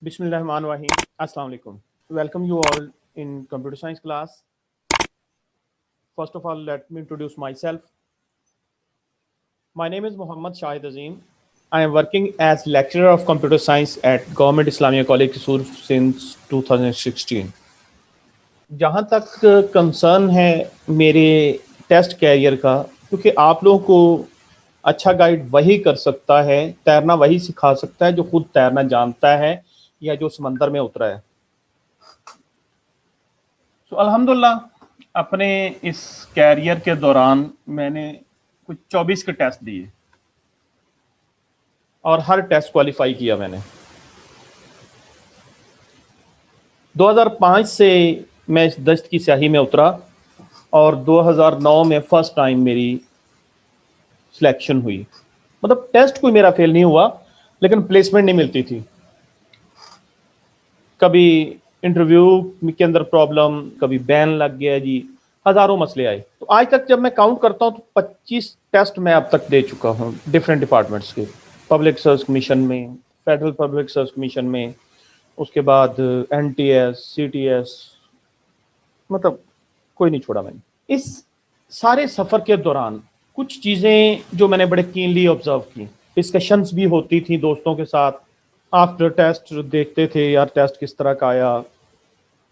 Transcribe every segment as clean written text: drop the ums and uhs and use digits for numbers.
Bismillahirrahmanirrahim. Assalamu alaikum. Welcome you all in computer science class. First of all, let me introduce myself. My name is Muhammad Shahid Azim. I am working as lecturer of computer science at Government Islamia College Kisur since 2016. जहाँ तक concern है मेरे test career का, क्योंकि आप लोगों को अच्छा गाइड वही कर सकता है, तैरना वही सिखा सकता है जो खुद तैरना जानता है या जो समंदर में उतरा है। तो अल्हम्दुलिल्लाह अपने इस कैरियर के दौरान मैंने कुछ 24 के टेस्ट दिए और हर टेस्ट क्वालिफाई किया मैंने। 2005 से मैं इस दस्त की स्याही में उतरा और 2009 में फर्स्ट टाइम मेरी सिलेक्शन हुई। मतलब टेस्ट कोई मेरा फेल नहीं हुआ, लेकिन प्लेसमेंट नहीं मिलती थी। कभी इंटरव्यू के अंदर प्रॉब्लम, कभी बैन लग गया जी, हज़ारों मसले आए। तो आज तक जब मैं काउंट करता हूँ तो 25 टेस्ट मैं अब तक दे चुका हूँ डिफरेंट डिपार्टमेंट्स के, पब्लिक सर्विस कमीशन में, फेडरल पब्लिक सर्विस कमीशन में, उसके बाद NTS, CTS, मतलब कोई नहीं छोड़ा मैंने। इस सारे सफ़र के दौरान कुछ चीज़ें जो मैंने बड़े कीनली ऑब्जर्व की, डिस्कशंस भी होती थी दोस्तों के साथ, आफ्टर टेस्ट देखते थे यार टेस्ट किस तरह का आया,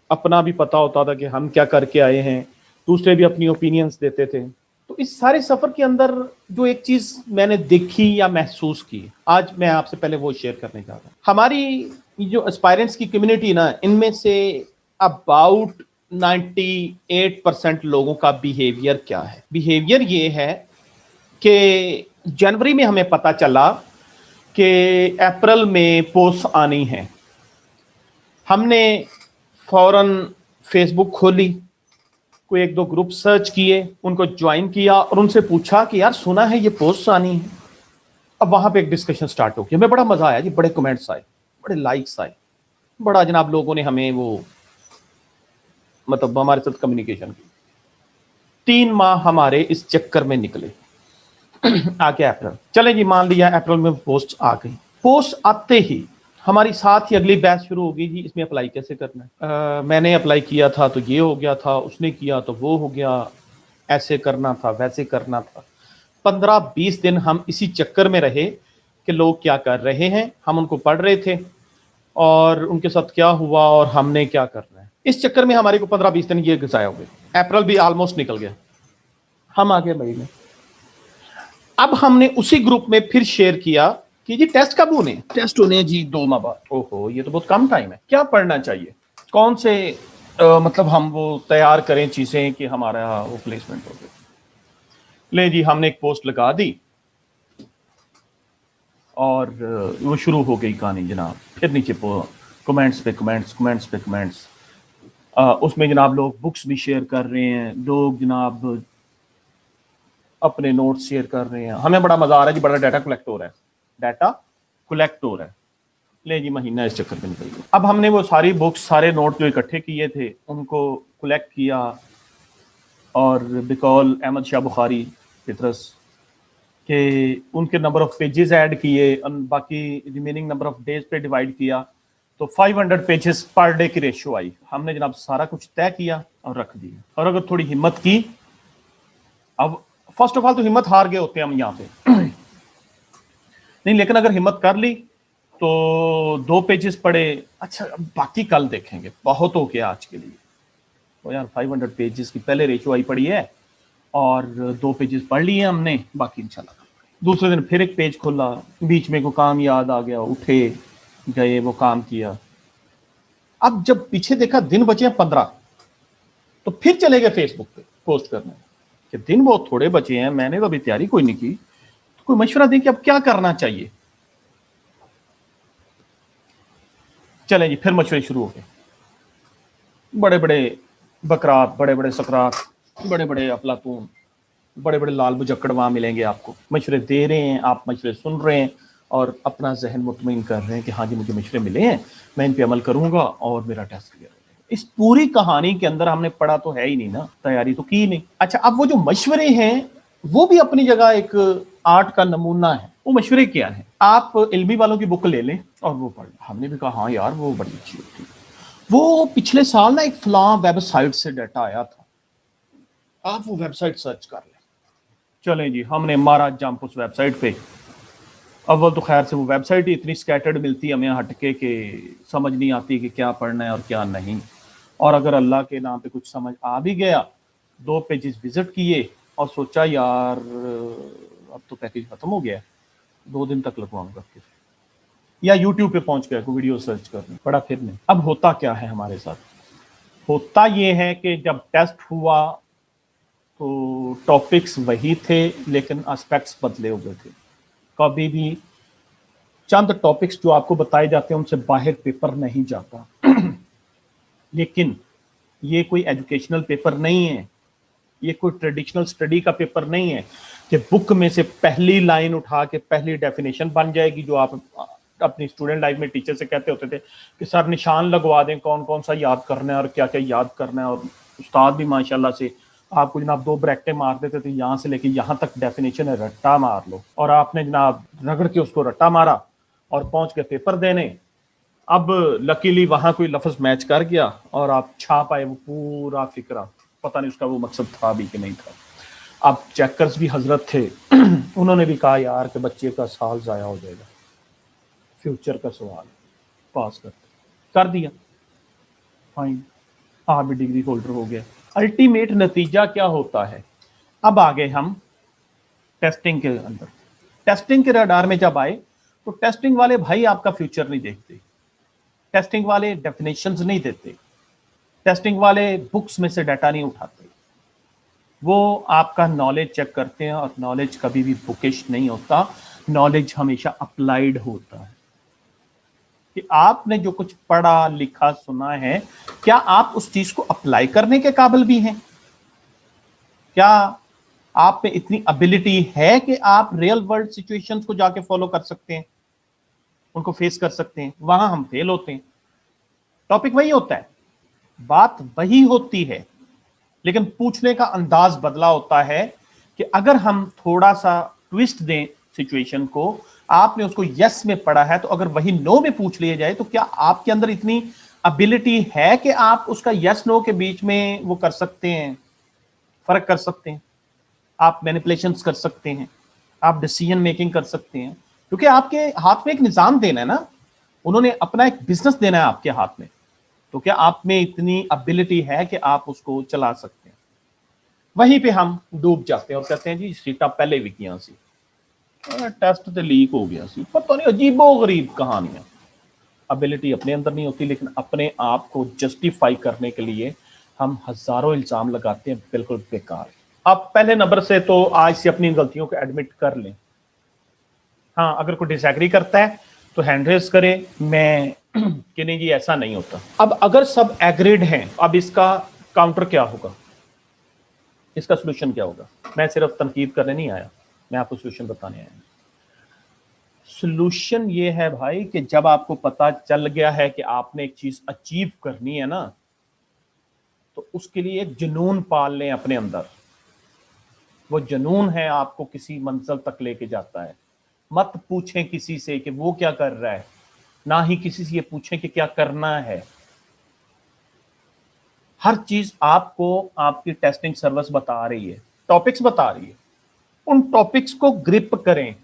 अपना भी पता होता था कि हम क्या करके आए हैं, दूसरे भी अपनी ओपिनियंस देते थे। तो इस सारे सफ़र के अंदर जो एक चीज़ मैंने देखी या महसूस की, आज मैं आपसे पहले वो शेयर करने जा रहा हूँ। हमारी जो एस्पायरेंट्स की कम्युनिटी ना, इनमें से अबाउट 98% लोगों का बिहेवियर क्या है? बिहेवियर ये है कि जनवरी में हमें पता चला कि अप्रैल में पोस्ट आनी है। हमने फौरन फेसबुक खोली, कोई एक दो ग्रुप सर्च किए, उनको ज्वाइन किया और उनसे पूछा कि यार सुना है ये पोस्ट आनी है। अब वहां पे एक डिस्कशन स्टार्ट हो गया। हमें बड़ा मजा आया जी, बड़े कमेंट्स आए, बड़े लाइक्स आए, बड़ा जनाब लोगों ने हमें वो मतलब हमारे साथ कम्युनिकेशन की। 3 माह हमारे इस चक्कर में निकले। आ गया अप्रैल, चले जी मान लिया अप्रैल में पोस्ट आ गई। पोस्ट आते ही हमारी साथ ही अगली बैच शुरू हो गई जी, इसमें अप्लाई कैसे करना है। मैंने अप्लाई किया था तो ये हो गया था, उसने किया तो वो हो गया, ऐसे करना था वैसे करना था। 15-20 दिन हम इसी चक्कर में रहे कि लोग क्या कर रहे हैं, हम उनको पढ़ रहे थे और उनके साथ क्या हुआ और हमने क्या करना है। इस चक्कर में हमारे को 15-20 दिन ये गुजाया हो गए। अप्रैल भी ऑलमोस्ट निकल गया, हम आ गए मई में। अब हमने उसी ग्रुप में फिर शेयर किया कि जी टेस्ट कब होने? टेस्ट होने जी 2 माह बाद। ओहो, ये तो बहुत कम टाइम है, क्या पढ़ना चाहिए, कौन से मतलब हम वो तैयार करें चीजें कि हमारा वो प्लेसमेंट हो गया। ले जी हमने एक पोस्ट लगा दी और वो शुरू हो गई कहानी जनाब। फिर नीचे कमेंट्स पे कमेंट्स, कमेंट्स पे कमेंट्स। उसमें जनाब लोग बुक्स भी शेयर कर रहे हैं, लोग जनाब अपने नोट्स शेयर कर रहे हैं। हमें बड़ा मजा आ रहा है जी, बड़ा डाटा कलेक्ट हो रहा है, डाटा कलेक्ट हो रहा है। ले जी महीना इस चक्कर में निकल गया। अब हमने वो सारी बुक्स, सारे नोट जो इकट्ठे किए थे उनको कलेक्ट किया और बिकॉल अहमद शाह बुखारी पितरस के उनके नंबर ऑफ पेजेस ऐड किए, बाकी रिमेनिंग नंबर ऑफ डेज पे डिवाइड किया, तो 500 पेजेस पर डे की रेशियो आई। हमने जनाब सारा कुछ तय किया और रख दिया। और अगर थोड़ी हिम्मत की, अब फर्स्ट ऑफ ऑल तो हिम्मत हार गए होते हैं हम यहाँ पे नहीं, लेकिन अगर हिम्मत कर ली तो 2 पेजेस पढ़े, अच्छा अब बाकी कल देखेंगे, बहुत हो गया आज के लिए। तो यार 500 पेजेस की पहले रेशियो आई पड़ी है और 2 पेजेस पढ़ लिए हमने, बाकी इंशाल्लाह। दूसरे दिन फिर एक पेज खोला, बीच में को काम याद आ गया, उठे गए वो काम किया। अब जब पीछे देखा दिन बचे हैं 15, तो फिर चले गए फेसबुक पे पोस्ट करने कि दिन बहुत थोड़े बचे हैं, मैंने तो अभी तैयारी कोई नहीं की, तो कोई मशवरा दें कि अब क्या करना चाहिए। चलें जी, फिर मशवरे शुरू हो गए। बड़े बड़े बकरात, बड़े बड़े सकरात, बड़े बड़े अफलातून, बड़े बड़े लाल मुजक्कड़ वहां मिलेंगे आपको। मशवरे दे रहे हैं, आप मशवरे सुन रहे हैं और अपना जहन मुतमईन कर रहे हैं कि हाँ जी मुझे मशवरे मिले हैं, मैं इन पे अमल करूंगा और मेरा टेस्ट क्लियर हो जाएगा। इस पूरी कहानी के अंदर हमने पढ़ा तो है ही नहीं ना, तैयारी तो की नहीं। अच्छा, अब वो जो मशवरे हैं वो भी अपनी जगह एक आर्ट का नमूना है। वो मशवरे क्या है? आप इल्मी वालों की बुक ले लें, और वो पढ़, हमने भी कहा हाँ यार वो बड़ी अच्छी होती है। वो पिछले साल ना एक फलां वेबसाइट से डाटा आया था, आप वो वेबसाइट सर्च कर लें। चलें जी, हमने मारा जंप उस वेबसाइट पे। अव्वल तो खैर से वो वेबसाइट ही इतनी स्कैटर्ड मिलती है हमें हटके कि समझ नहीं आती कि क्या पढ़ना है और क्या नहीं। और अगर अल्लाह के नाम पे कुछ समझ आ भी गया, 2 पेजेस विजिट किए और सोचा यार अब तो पैकेज खत्म हो गया है, 2 दिन तक लगवाऊंगा फिर, या यूट्यूब पे पहुंच गया कोई वीडियो सर्च करने, पड़ा फिर नहीं। अब होता क्या है हमारे साथ, होता ये है कि जब टेस्ट हुआ तो टॉपिक्स वही थे लेकिन एस्पेक्ट्स बदले हुए थे। कभी भी चंद टॉपिक्स जो आपको बताए जाते हैं उनसे बाहर पेपर नहीं जाता। लेकिन ये कोई एजुकेशनल पेपर नहीं है, ये कोई ट्रेडिशनल स्टडी का पेपर नहीं है कि बुक में से पहली लाइन उठा के पहली डेफिनेशन बन जाएगी, जो आप अपनी स्टूडेंट लाइफ में टीचर से कहते होते थे कि सर निशान लगवा दें कौन कौन सा याद करना है और क्या क्या याद करना है। और उस्ताद भी माशाल्लाह से आपको जनाब 2 ब्रैकेटें मार देते थे, यहाँ से लेके यहाँ तक डेफिनेशन है, रट्टा मार लो। और आपने जनाब रगड़ के उसको रट्टा मारा और पहुंच के पेपर देने। अब लकीली वहां कोई लफ्ज मैच कर गया और आप छाप आए वो पूरा फिक्रा, पता नहीं उसका वो मकसद था भी कि नहीं था। अब चेकर्स भी हजरत थे, उन्होंने भी कहा यार कि बच्चे का साल जाया हो जाएगा, फ्यूचर का सवाल, पास कर दिया, फाइन, आप भी डिग्री होल्डर हो गया। अल्टीमेट नतीजा क्या होता है, अब आ गए हम टेस्टिंग के अंदर। टेस्टिंग के रडार में जब आए तो टेस्टिंग वाले भाई आपका फ्यूचर नहीं देखते, टेस्टिंग वाले डेफिनेशंस नहीं देते, टेस्टिंग वाले बुक्स में से डाटा नहीं उठाते, वो आपका नॉलेज चेक करते हैं और नॉलेज कभी भी बुकिश नहीं होता, नॉलेज हमेशा अप्लाइड होता है कि आपने जो कुछ पढ़ा लिखा सुना है क्या आप उस चीज को अप्लाई करने के काबिल भी हैं, क्या आप में इतनी एबिलिटी है कि आप रियल वर्ल्ड सिचुएशंस को जाके फॉलो कर सकते हैं, उनको फेस कर सकते हैं। वहां हम फेल होते हैं। टॉपिक वही होता है, बात वही होती है, लेकिन पूछने का अंदाज बदला होता है कि अगर हम थोड़ा सा ट्विस्ट दें सिचुएशन को, आपने उसको यस में पढ़ा है तो अगर वही नो में पूछ लिया जाए तो क्या आपके अंदर इतनी एबिलिटी है कि आप उसका यस नो के बीच में वो कर सकते हैं, फर्क कर सकते हैं, आप मैनिपुलेशंस कर सकते हैं, आप डिसीजन मेकिंग कर सकते हैं, क्योंकि आपके हाथ में एक निजाम देना है ना, उन्होंने अपना एक बिजनेस देना है आपके हाथ में, तो क्या आप में इतनी एबिलिटी है कि आप उसको चला सकते हैं। वहीं पे हम डूब जाते हैं और कहते हैं जी सीटा पहले भी किया सी, टेस्ट तो लीक हो गया सी, पता नहीं अजीबो गरीब कहानियां। एबिलिटी अपने अंदर नहीं होती, लेकिन अपने आप को जस्टिफाई करने के लिए हम हजारों इल्जाम लगाते हैं, बिल्कुल बेकार। आप पहले नंबर से तो आज से अपनी गलतियों को एडमिट कर लें। हाँ, अगर कोई डिसएग्री करता है तो हैंड रेज करे, मैं कि नहीं जी ऐसा नहीं होता। अब अगर सब एग्रीड हैं, अब इसका काउंटर क्या होगा, इसका सोल्यूशन क्या होगा। मैं सिर्फ तनकीद करने नहीं आया, मैं आपको सोल्यूशन बताने आया। सोल्यूशन ये है भाई कि जब आपको पता चल गया है कि आपने एक चीज अचीव करनी है ना, तो उसके लिए एक जुनून पाल लें अपने अंदर। वो जुनून है आपको किसी मंजिल तक लेके जाता है। मत पूछें किसी से कि वो क्या कर रहा है, ना ही किसी से ये पूछें कि क्या करना है। हर चीज आपको आपकी टेस्टिंग सर्विस बता रही है, टॉपिक्स बता रही है, उन टॉपिक्स को ग्रिप करें,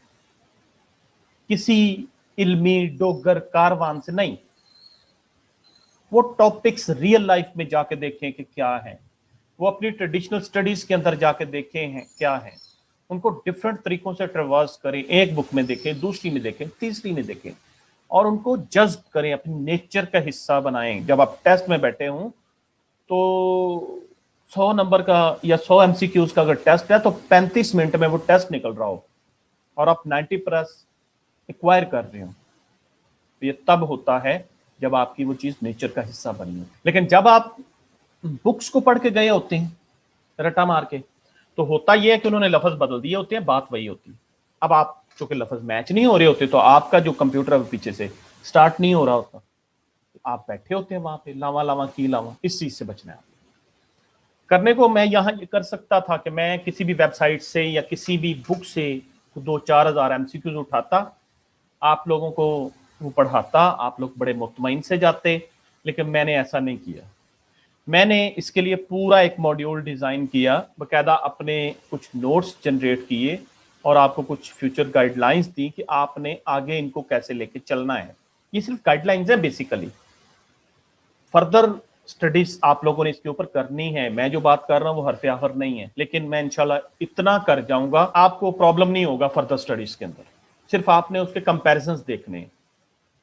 किसी इल्मी डोगर कारवान से नहीं। वो टॉपिक्स रियल लाइफ में जाके देखें कि क्या है, वो अपनी ट्रेडिशनल स्टडीज के अंदर जाके देखें हैं क्या है, उनको डिफरेंट तरीकों से ट्रेवर्स करें, एक बुक में देखें, दूसरी में देखें, तीसरी में देखें, और उनको जज्ब करें, अपनी नेचर का हिस्सा बनाएं। जब आप टेस्ट में बैठे हों तो 100 नंबर का या 100 एमसीक्यूज का अगर टेस्ट है तो 35 मिनट में वो टेस्ट निकल रहा हो और आप 90 प्लस एक्वायर कर रहे हो, तो ये तब होता है जब आपकी वो चीज नेचर का हिस्सा बनी हो। लेकिन जब आप बुक्स को पढ़ के गए होते हैं रटा मार के, तो होता यह है कि उन्होंने लफ्ज बदल दिए होते हैं, बात वही होती है। अब आप चूंकि लफ्ज मैच नहीं हो रहे होते तो आपका जो कंप्यूटर पीछे से स्टार्ट नहीं हो रहा होता, आप बैठे होते हैं वहां पे लावा लावा की लावा। इस चीज से बचना है करने को। मैं यहां ये कर सकता था कि मैं किसी भी वेबसाइट से या किसी भी बुक से 2-4 हज़ार एमसीक्यूज उठाता, आप लोगों को वो पढ़ाता, आप लोग बड़े मुतमईन से जाते, लेकिन मैंने ऐसा नहीं किया। मैंने इसके लिए पूरा एक मॉड्यूल डिज़ाइन किया, बाकायदा अपने कुछ नोट्स जनरेट किए और आपको कुछ फ्यूचर गाइडलाइंस दी कि आपने आगे इनको कैसे लेके चलना है। ये सिर्फ गाइडलाइंस है बेसिकली, फर्दर स्टडीज आप लोगों ने इसके ऊपर करनी है। मैं जो बात कर रहा हूँ वो हरफ आखर नहीं है, लेकिन मैं इंशाल्लाह इतना कर जाऊंगा, आपको प्रॉब्लम नहीं होगा फर्दर स्टडीज के अंदर। सिर्फ आपने उसके कंपैरिजंस देखने हैं,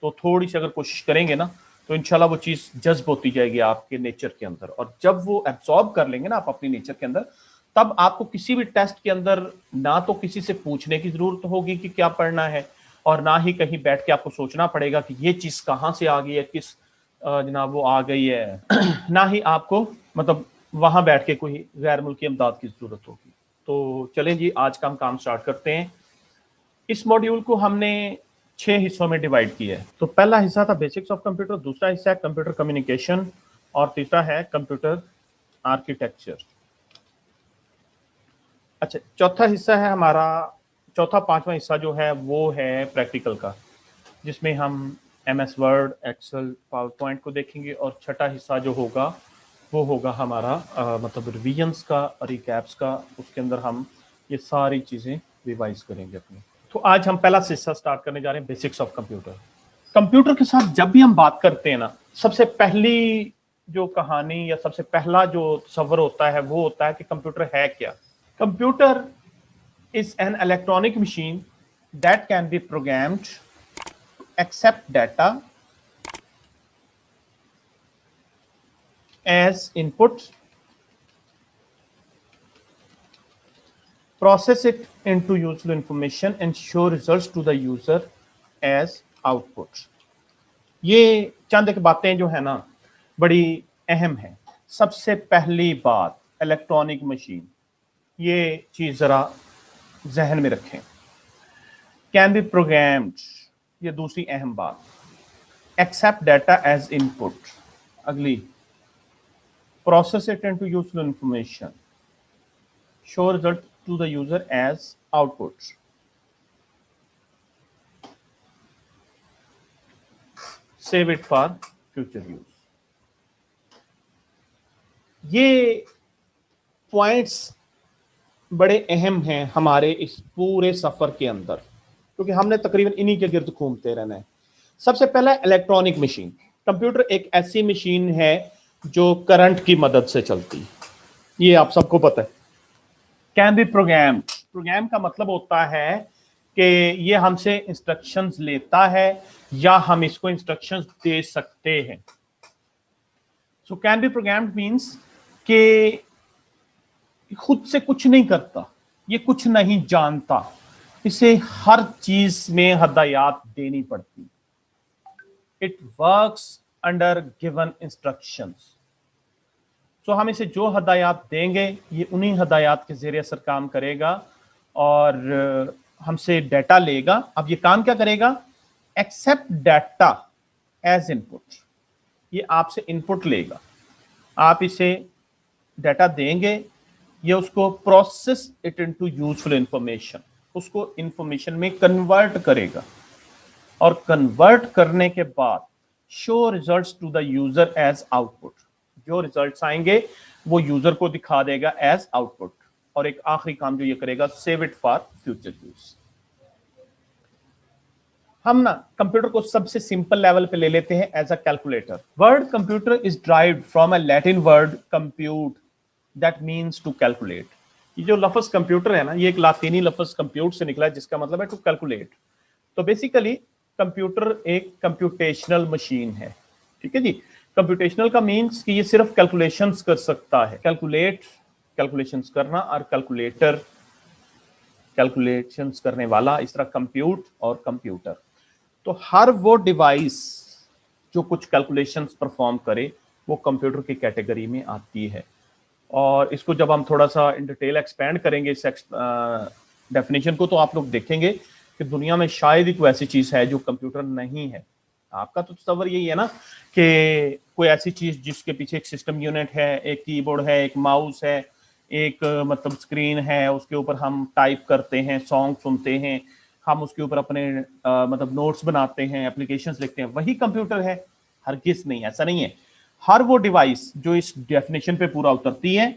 तो थोड़ी सी अगर कोशिश करेंगे ना तो इंशाल्लाह वो चीज़ जज्ब होती जाएगी आपके नेचर के अंदर, और जब वो एब्सॉर्ब कर लेंगे ना आप अपनी नेचर के अंदर, तब आपको किसी भी टेस्ट के अंदर ना तो किसी से पूछने की जरूरत होगी कि क्या पढ़ना है, और ना ही कहीं बैठ के आपको सोचना पड़ेगा कि ये चीज़ कहाँ से आ गई है, किस जनाब वो आ गई है ना ही आपको मतलब वहां बैठ के कोई गैर मुल्की इमदाद की जरूरत होगी। तो चलें जी, आज का हम काम स्टार्ट करते हैं। इस मॉड्यूल को हमने 6 हिस्सों में डिवाइड किया है। तो पहला हिस्सा था बेसिक्स ऑफ कंप्यूटर, दूसरा हिस्सा है कंप्यूटर कम्युनिकेशन, और तीसरा है कंप्यूटर आर्किटेक्चर। अच्छा, चौथा हिस्सा है हमारा, चौथा पांचवा हिस्सा जो है वो है प्रैक्टिकल का, जिसमें हम MS Word, Excel, PowerPoint को देखेंगे, और छठा हिस्सा जो होगा वो होगा हमारा मतलब रिविजन्स का, रिकैप्स का। उसके अंदर हम ये सारी चीज़ें रिवाइज करेंगे अपनी। तो आज हम पहला हिस्सा स्टार्ट करने जा रहे हैं, बेसिक्स ऑफ कंप्यूटर। कंप्यूटर के साथ जब भी हम बात करते हैं ना, सबसे पहली जो कहानी या सबसे पहला जो तस्वर होता है वो होता है कि कंप्यूटर है क्या। Computer is an electronic machine that can be programmed accept data as input, process it into useful information and show results to the user as output। ये चंद एक बातें जो है ना बड़ी अहम है। सबसे पहली बात, इलेक्ट्रॉनिक मशीन, ये चीज जरा जहन में रखें। कैन बी प्रोग्राम्ड, ये दूसरी अहम बात। एक्सेप्ट डाटा एज इनपुट, अगली। Process it into useful information, show result to the user as output. Save it for future use. ये पॉइंट्स बड़े अहम हैं हमारे इस पूरे सफर के अंदर, क्योंकि हमने तकरीबन इन्हीं के गिर्द घूमते रहना है। सबसे पहला इलेक्ट्रॉनिक मशीन। कंप्यूटर एक ऐसी मशीन है जो करंट की मदद से चलती है, ये आप सबको पता है। कैन बी प्रोग्राम, प्रोग्राम का मतलब होता है कि ये हमसे इंस्ट्रक्शंस लेता है या हम इसको इंस्ट्रक्शंस दे सकते हैं। So can be programmed means कि खुद से कुछ नहीं करता, ये कुछ नहीं जानता, इसे हर चीज में हदायत देनी पड़ती। It works under given instructions. So हम इसे जो हदायत देंगे ये उन्हीं हदायत के ज़रिए असर काम करेगा और हमसे डाटा लेगा। अब ये काम क्या करेगा? एक्सेप्ट डाटा एज इनपुट, ये आपसे इनपुट लेगा, आप इसे डाटा देंगे, ये उसको process it into useful information, उसको इंफॉर्मेशन में कन्वर्ट करेगा, और कन्वर्ट करने के बाद show results to the user as output, जो रिजल्ट्स आएंगे वो यूजर को दिखा देगा एज आउटपुट। और एक आखिरी काम जो ये करेगा, save it for future use. हम ना कंप्यूटर को सबसे सिंपल लेवल पे ले लेते हैं as a calculator. Word computer is derived from a Latin word compute that means to calculate. ये जो लफ्ज कंप्यूटर है ना, ये एक लातीनी लफ्ज कंप्यूट से निकला है जिसका मतलब है टू कैलकुलेट। तो बेसिकली कंप्यूटर एक कंप्यूटेशनल मशीन है, ठीक है जी। कंप्यूटेशनल का मीन्स कि ये सिर्फ कैलकुलेशंस कर सकता है, कैलकुलेट, कैलकुलेशंस करना, और कैलकुलेटर, कैलकुलेशंस करने वाला, इस तरह कंप्यूट और कंप्यूटर। तो हर वो डिवाइस जो कुछ कैलकुलेशंस परफॉर्म करे वो कंप्यूटर की कैटेगरी में आती है। और इसको जब हम थोड़ा सा इन डिटेल एक्सपेंड करेंगे इस डेफिनेशन को, तो आप लोग देखेंगे कि दुनिया में शायद ही कोई ऐसी चीज़ है जो कंप्यूटर नहीं है। आपका तो तस्वर यही है ना कि कोई ऐसी चीज़ जिसके पीछे एक सिस्टम यूनिट है, एक कीबोर्ड है, एक माउस है, एक मतलब स्क्रीन है, उसके ऊपर हम टाइप करते हैं, सॉन्ग सुनते हैं, हम उसके ऊपर अपने मतलब नोट्स बनाते हैं, एप्लीकेशंस लिखते हैं, वही कंप्यूटर है? हरगिज़ नहीं, ऐसा नहीं है। हर वो डिवाइस जो इस डेफिनेशन पे पूरा उतरती है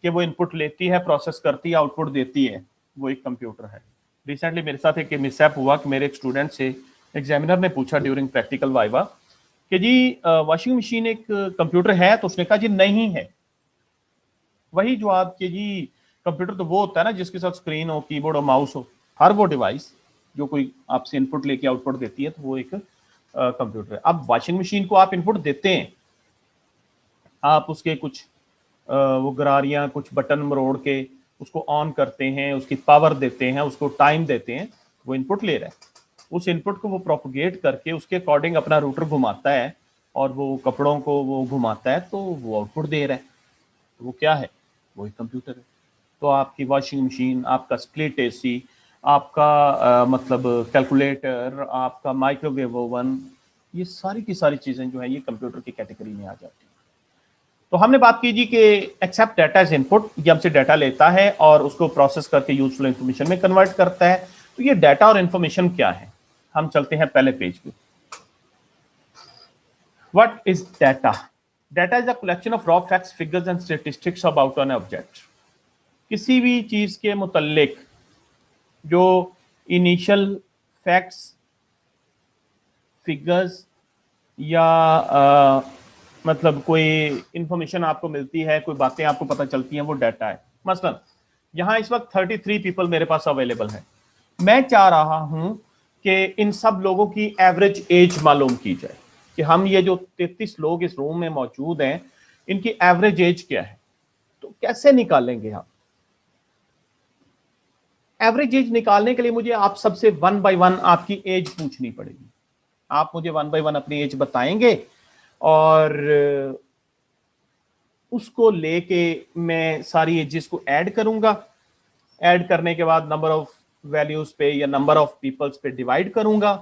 कि वो इनपुट लेती है, प्रोसेस करती है, आउटपुट देती है, वो एक कंप्यूटर है। रिसेंटली मेरे साथ एक मिसहैप हुआ कि मेरे एक स्टूडेंट से एग्जामिनर ने पूछा ड्यूरिंग प्रैक्टिकल वाइवा कि जी वॉशिंग मशीन एक कंप्यूटर है? तो उसने कहा जी नहीं है। वही जवाब कि जी कंप्यूटर तो वो होता है ना जिसके साथ स्क्रीन हो, कीबोर्ड हो, माउस हो। हर वो डिवाइस जो कोई आपसे इनपुट लेके आउटपुट देती है तो वो एक कंप्यूटर है। अब वॉशिंग मशीन को आप इनपुट देते हैं, आप उसके कुछ वो गरारियां, कुछ बटन मरोड़ के उसको ऑन करते हैं, उसकी पावर देते हैं, उसको टाइम देते हैं, वो इनपुट ले रहा है। उस इनपुट को वो प्रोपोगेट करके उसके अकॉर्डिंग अपना रूटर घुमाता है और वो कपड़ों को वो घुमाता है, तो वो आउटपुट दे रहा है। वो क्या है? वो एक कंप्यूटर है। तो आपकी वॉशिंग मशीन, आपका स्प्लिट एसी, आपका मतलब कैलकुलेटर, आपका माइक्रोवेव ओवन, ये सारी की सारी चीजें जो है ये कंप्यूटर की कैटेगरी में आ जाती है। तो हमने बात की जी कि एक्सेप्ट डाटा इज इनपुट, ये हमसे डाटा लेता है और उसको प्रोसेस करके यूजफुल इंफॉर्मेशन में कन्वर्ट करता है। तो ये डाटा और इंफॉर्मेशन क्या है? हम चलते हैं पहले पेज पे। What is data? Data is a collection of raw facts, figures and statistics about an object. किसी भी चीज के मुतल्लिक जो इनिशियल फैक्ट्स, फिगर्स या मतलब कोई इंफॉर्मेशन आपको मिलती है, कोई बातें आपको पता चलती हैं, वो डाटा है। मसलन यहाँ इस वक्त 33 पीपल मेरे पास अवेलेबल है। मैं चाह रहा हूं कि इन सब लोगों की एवरेज एज मालूम की जाए कि हम ये जो 33 लोग इस रूम में मौजूद हैं, इनकी एवरेज एज क्या है। तो कैसे निकालेंगे हम एवरेज एज? निकालने के लिए मुझे आप सबसे वन बाय वन आपकी एज पूछनी पड़ेगी। आप मुझे वन बाय वन अपनी एज बताएंगे और उसको लेके मैं सारी एजेस को ऐड करूंगा। ऐड करने के बाद नंबर ऑफ वैल्यूज पे या नंबर ऑफ पीपल्स पे डिवाइड करूंगा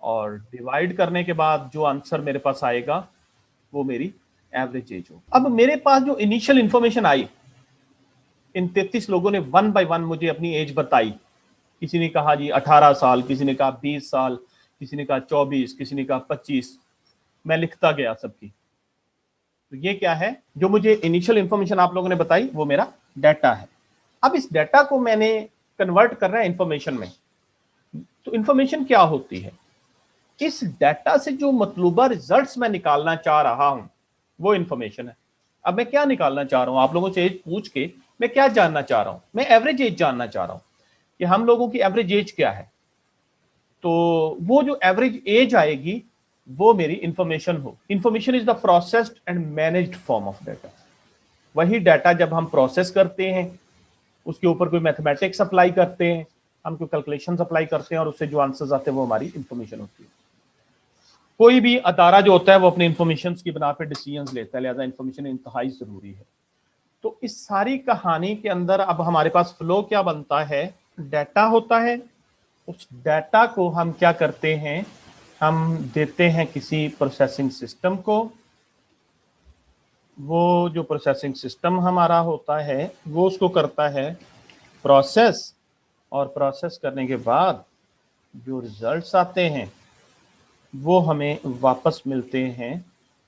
और डिवाइड करने के बाद जो आंसर मेरे पास आएगा वो मेरी एवरेज एज हो। अब मेरे पास जो इनिशियल इंफॉर्मेशन आई, इन 33 लोगों ने वन बाय वन मुझे अपनी एज बताई। किसी ने कहा जी 18 साल, किसी ने कहा 20 साल, किसी ने कहा 24, किसी ने कहा 25। मैं लिखता गया सबकी। तो ये क्या है? जो मुझे इनिशियल इंफॉर्मेशन आप लोगों ने बताई वो मेरा डाटा है। अब इस डाटा को मैंने कन्वर्ट करना है इंफॉर्मेशन में। तो इंफॉर्मेशन क्या होती है? इस डाटा से जो मतलूबा रिजल्ट्स मैं निकालना चाह रहा हूं वो इंफॉर्मेशन है। अब मैं क्या निकालना चाह रहा हूं? आप लोगों से एज पूछ के मैं क्या जानना चाह रहा हूं? मैं एवरेज एज जानना चाह रहा हूं कि हम लोगों की एवरेज एज क्या है। तो वो जो एवरेज एज आएगी वो मेरी इंफॉर्मेशन हो। Information is the processed and managed form of data. वही डाटा जब हम प्रोसेस करते हैं, उसके ऊपर कोई मैथमेटिक्स अप्लाई करते हैं, हम कोई कैलकुलेशन अप्लाई करते हैं और उससे जो आंसर्स आते हैं वो हमारी इंफॉर्मेशन होती है। कोई भी अदारा जो होता है वो अपनी इंफॉर्मेशन की बना पर डिसीजन लेता है, लिहाजा इंफॉर्मेशन इंतहाई जरूरी है। तो इस सारी कहानी के अंदर अब हमारे पास फ्लो क्या बनता है? डाटा होता है। उस डाटा को हम क्या करते हैं? हम देते हैं किसी प्रोसेसिंग सिस्टम को। वो जो प्रोसेसिंग सिस्टम हमारा होता है वो उसको करता है प्रोसेस, और प्रोसेस करने के बाद जो रिजल्ट्स आते हैं वो हमें वापस मिलते हैं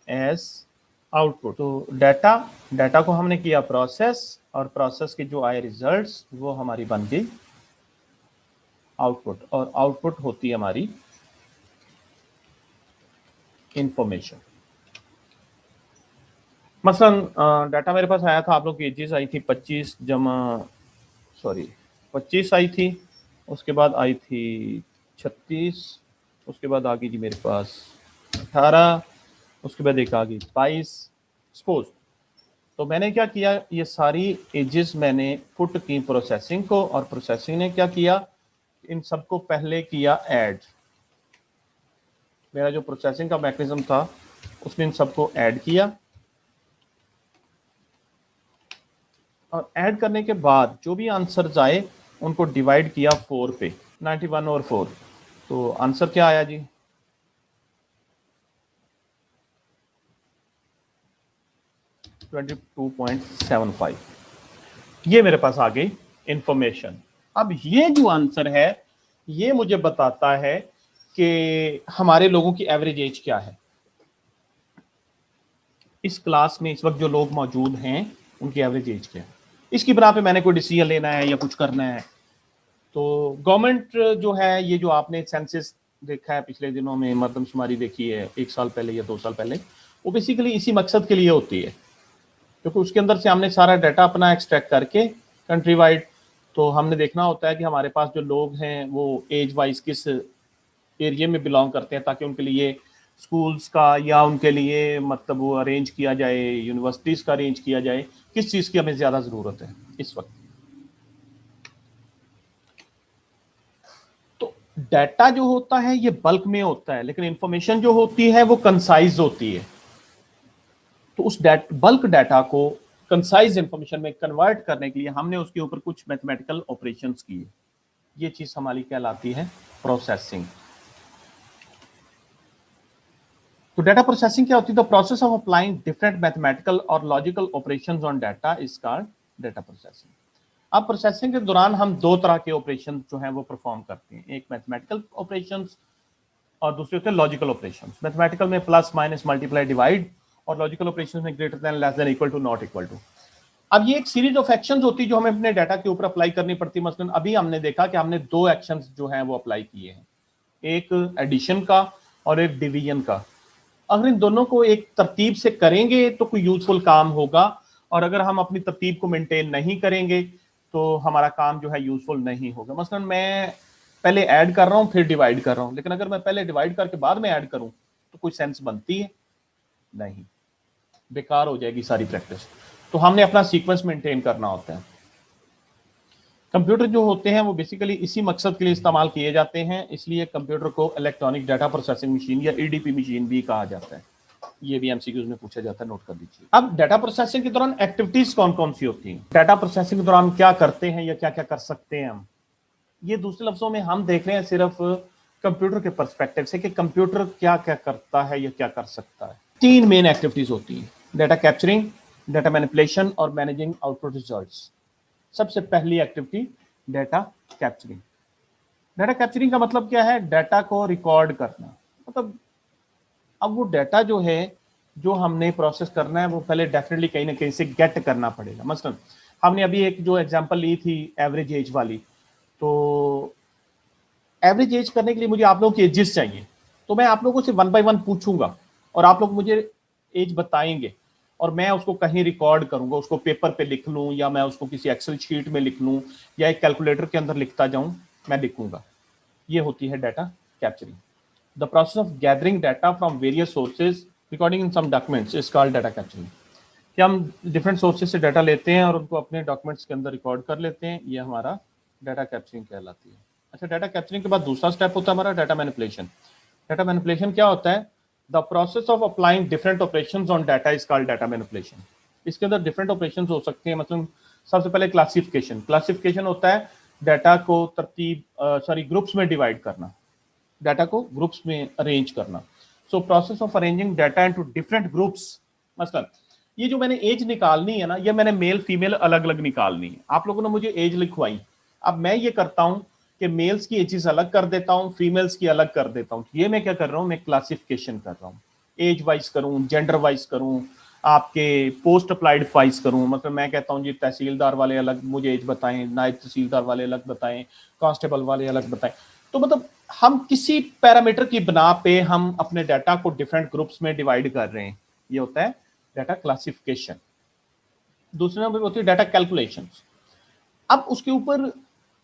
एज आउटपुट। तो डाटा को हमने किया प्रोसेस, और प्रोसेस के जो आए रिजल्ट्स वो हमारी बन गई आउटपुट, और आउटपुट होती है हमारी इंफॉर्मेशन। मसलन डाटा मेरे पास आया था, आप लोग की एजेस आई थी 25 आई थी, उसके बाद आई थी 36, उसके बाद आ गई जी मेरे पास 18, उसके बाद एक आ गई 22 सपोज। तो मैंने क्या किया, ये सारी एजेस मैंने पुट की प्रोसेसिंग को, और प्रोसेसिंग ने क्या किया, इन सबको पहले किया ऐड। मेरा जो प्रोसेसिंग का मैकेनिज्म था उसने इन सबको ऐड किया, और ऐड करने के बाद जो भी आंसर्स आए उनको डिवाइड किया 4 पे, 91 और 4। तो आंसर क्या आया जी? 22.75। ये मेरे पास आ गई इंफॉर्मेशन। अब ये जो आंसर है ये मुझे बताता है कि हमारे लोगों की एवरेज एज क्या है। इस क्लास में इस वक्त जो लोग मौजूद हैं उनकी एवरेज एज क्या है, इसकी बिना पे मैंने कोई डिसीजन लेना है या कुछ करना है। तो गवर्नमेंट जो है, ये जो आपने सेंसस देखा है पिछले दिनों में, मरदमशुमारी देखी है 1 साल पहले या 2 साल पहले, वो बेसिकली इसी मकसद के लिए होती है, क्योंकि उसके अंदर से हमने सारा डाटा अपना एक्सट्रैक्ट करके कंट्री वाइड, तो हमने देखना होता है कि हमारे पास जो लोग हैं वो एज वाइज किस एरिया में बिलोंग करते हैं, ताकि उनके लिए स्कूल्स का या उनके लिए मतलब वो अरेंज किया जाए, यूनिवर्सिटीज़ का अरेंज किया जाए, किस चीज़ की हमें ज़्यादा ज़रूरत है इस वक्त। तो डाटा जो होता है ये बल्क में होता है, लेकिन इंफॉर्मेशन जो होती है वो कंसाइज होती है। तो उस बल्क डाटा को कंसाइज इंफॉर्मेशन में कन्वर्ट करने के लिए हमने उसके ऊपर कुछ मैथमेटिकल ऑपरेशंस किए। ये चीज़ हमारी कहलाती है प्रोसेसिंग। तो डाटा प्रोसेसिंग क्या होती है? The process of applying different mathematical और logical operations on data is called data processing. अब प्रोसेसिंग के दौरान हम दो तरह के ऑपरेशन जो हैं वो परफॉर्म करते हैं, एक मैथमेटिकल ऑपरेशंस और दूसरे होते हैं लॉजिकल ऑपरेशंस। मैथमेटिकल में प्लस माइनस मल्टीप्लाई डिवाइड, और लॉजिकल ऑपरेशंस में greater than less than equal to not equal to. अब ये एक सीरीज ऑफ एक्शंस होती है जो हमें अपने डाटा के ऊपर अप्लाई करनी पड़ती है। मसलन अभी हमने देखा कि हमने दो एक्शंस जो हैं वो अप्लाई किए हैं, एक एडिशन का और एक डिवीजन का। अगर इन दोनों को एक तरतीब से करेंगे तो कोई यूजफुल काम होगा, और अगर हम अपनी तरतीब को मेंटेन नहीं करेंगे तो हमारा काम जो है यूजफुल नहीं होगा। मसलन मैं पहले ऐड कर रहा हूँ फिर डिवाइड कर रहा हूँ, लेकिन अगर मैं पहले डिवाइड करके बाद में ऐड करूँ तो कोई सेंस बनती है नहीं, बेकार हो जाएगी सारी प्रैक्टिस। तो हमने अपना सीक्वेंस मेंटेन करना होता है। कंप्यूटर जो होते हैं वो बेसिकली इसी मकसद के लिए इस्तेमाल किए जाते हैं, इसलिए कंप्यूटर को इलेक्ट्रॉनिक डाटा प्रोसेसिंग मशीन या ईडीपी मशीन भी कहा जाता है। ये भी एमसीक्यूज में पूछा जाता है, नोट कर लीजिए। अब डाटा प्रोसेसिंग के दौरान एक्टिविटीज कौन कौन सी होती हैं, डाटा प्रोसेसिंग के दौरान क्या करते हैं या क्या क्या कर सकते हैं हम, ये दूसरे लफ्जों में हम देख रहे हैं सिर्फ कंप्यूटर के पर्सपेक्टिव से कि कंप्यूटर क्या क्या करता है या क्या कर सकता है। 3 मेन एक्टिविटीज होती हैं, डाटा कैप्चरिंग, डाटा मैनिपुलेशन और मैनेजिंग आउटपुट रिजल्ट्स। सबसे पहली activity data capturing. Data capturing का मतलब क्या है? डाटा को रिकॉर्ड करना। मतलब अब वो डाटा जो है जो हमने प्रोसेस करना है वो पहले डेफिनेटली कहीं ना कहीं से गेट करना पड़ेगा। मसलन हमने अभी एक जो एग्जांपल ली थी एवरेज एज वाली, तो एवरेज एज करने के लिए मुझे आप लोगों की एजेस चाहिए, तो मैं आप लोगों से 1 बाय 1 पूछूंगा और आप लोग मुझे एज बताएंगे, और मैं उसको कहीं रिकॉर्ड करूंगा, उसको पेपर पे लिख लूं या मैं उसको किसी एक्सेल शीट में लिख लूं या एक कैलकुलेटर के अंदर लिखता जाऊं, मैं लिखूंगा। ये होती है data capturing. The process of gathering data from various sources recording in some documents is called data capturing. कि हम डिफरेंट सोर्सेज से डाटा लेते हैं और उनको अपने डॉक्यूमेंट्स के अंदर रिकॉर्ड कर लेते हैं, ये हमारा डाटा कैप्चरिंग कहलाती है। अच्छा, डाटा कैप्चरिंग के बाद दूसरा स्टेप होता है हमारा डाटा मैनिपुलेशन। डाटा मैनिपुलेशन क्या होता है? The process of applying different operations on data is called data manipulation. इसके अंदर डिफरेंट ऑपरेशंस हो सकते हैं। मतलब सबसे पहले क्लासिफिकेशन। क्लासिफिकेशन होता है डाटा को ग्रुप्स में डिवाइड करना, डाटा को ग्रुप्स में अरेंज करना। So process of arranging data into different groups. मतलब ये जो मैंने एज निकालनी है ना, ये मैंने मेल फीमेल अलग अलग निकालनी है। आप लोगों ने मुझे एज लिखवाई, अब मैं ये करता हूं कि मेल्स की एजेस अलग कर देता हूं, फीमेल्स की अलग कर देता हूं। ये मैं क्या कर रहा हूं? मैं क्लासिफिकेशन कर रहा हूं, एज वाइज करूं, जेंडर वाइज करूं, आपके पोस्ट अप्लाइड वाइज करूं। मतलब मैं कहता हूं जी तहसीलदार वाले अलग मुझे एज बताएं, नायब तहसीलदार वाले अलग बताएं, कांस्टेबल वाले अलग बताएं। तो मतलब हम किसी पैरामीटर की बना पे हम अपने डाटा को डिफरेंट ग्रुप्स में डिवाइड कर रहे हैं, ये होता है डाटा क्लासिफिकेशन। दूसरे नंबर होती है डाटा कैलकुलेशन। अब उसके ऊपर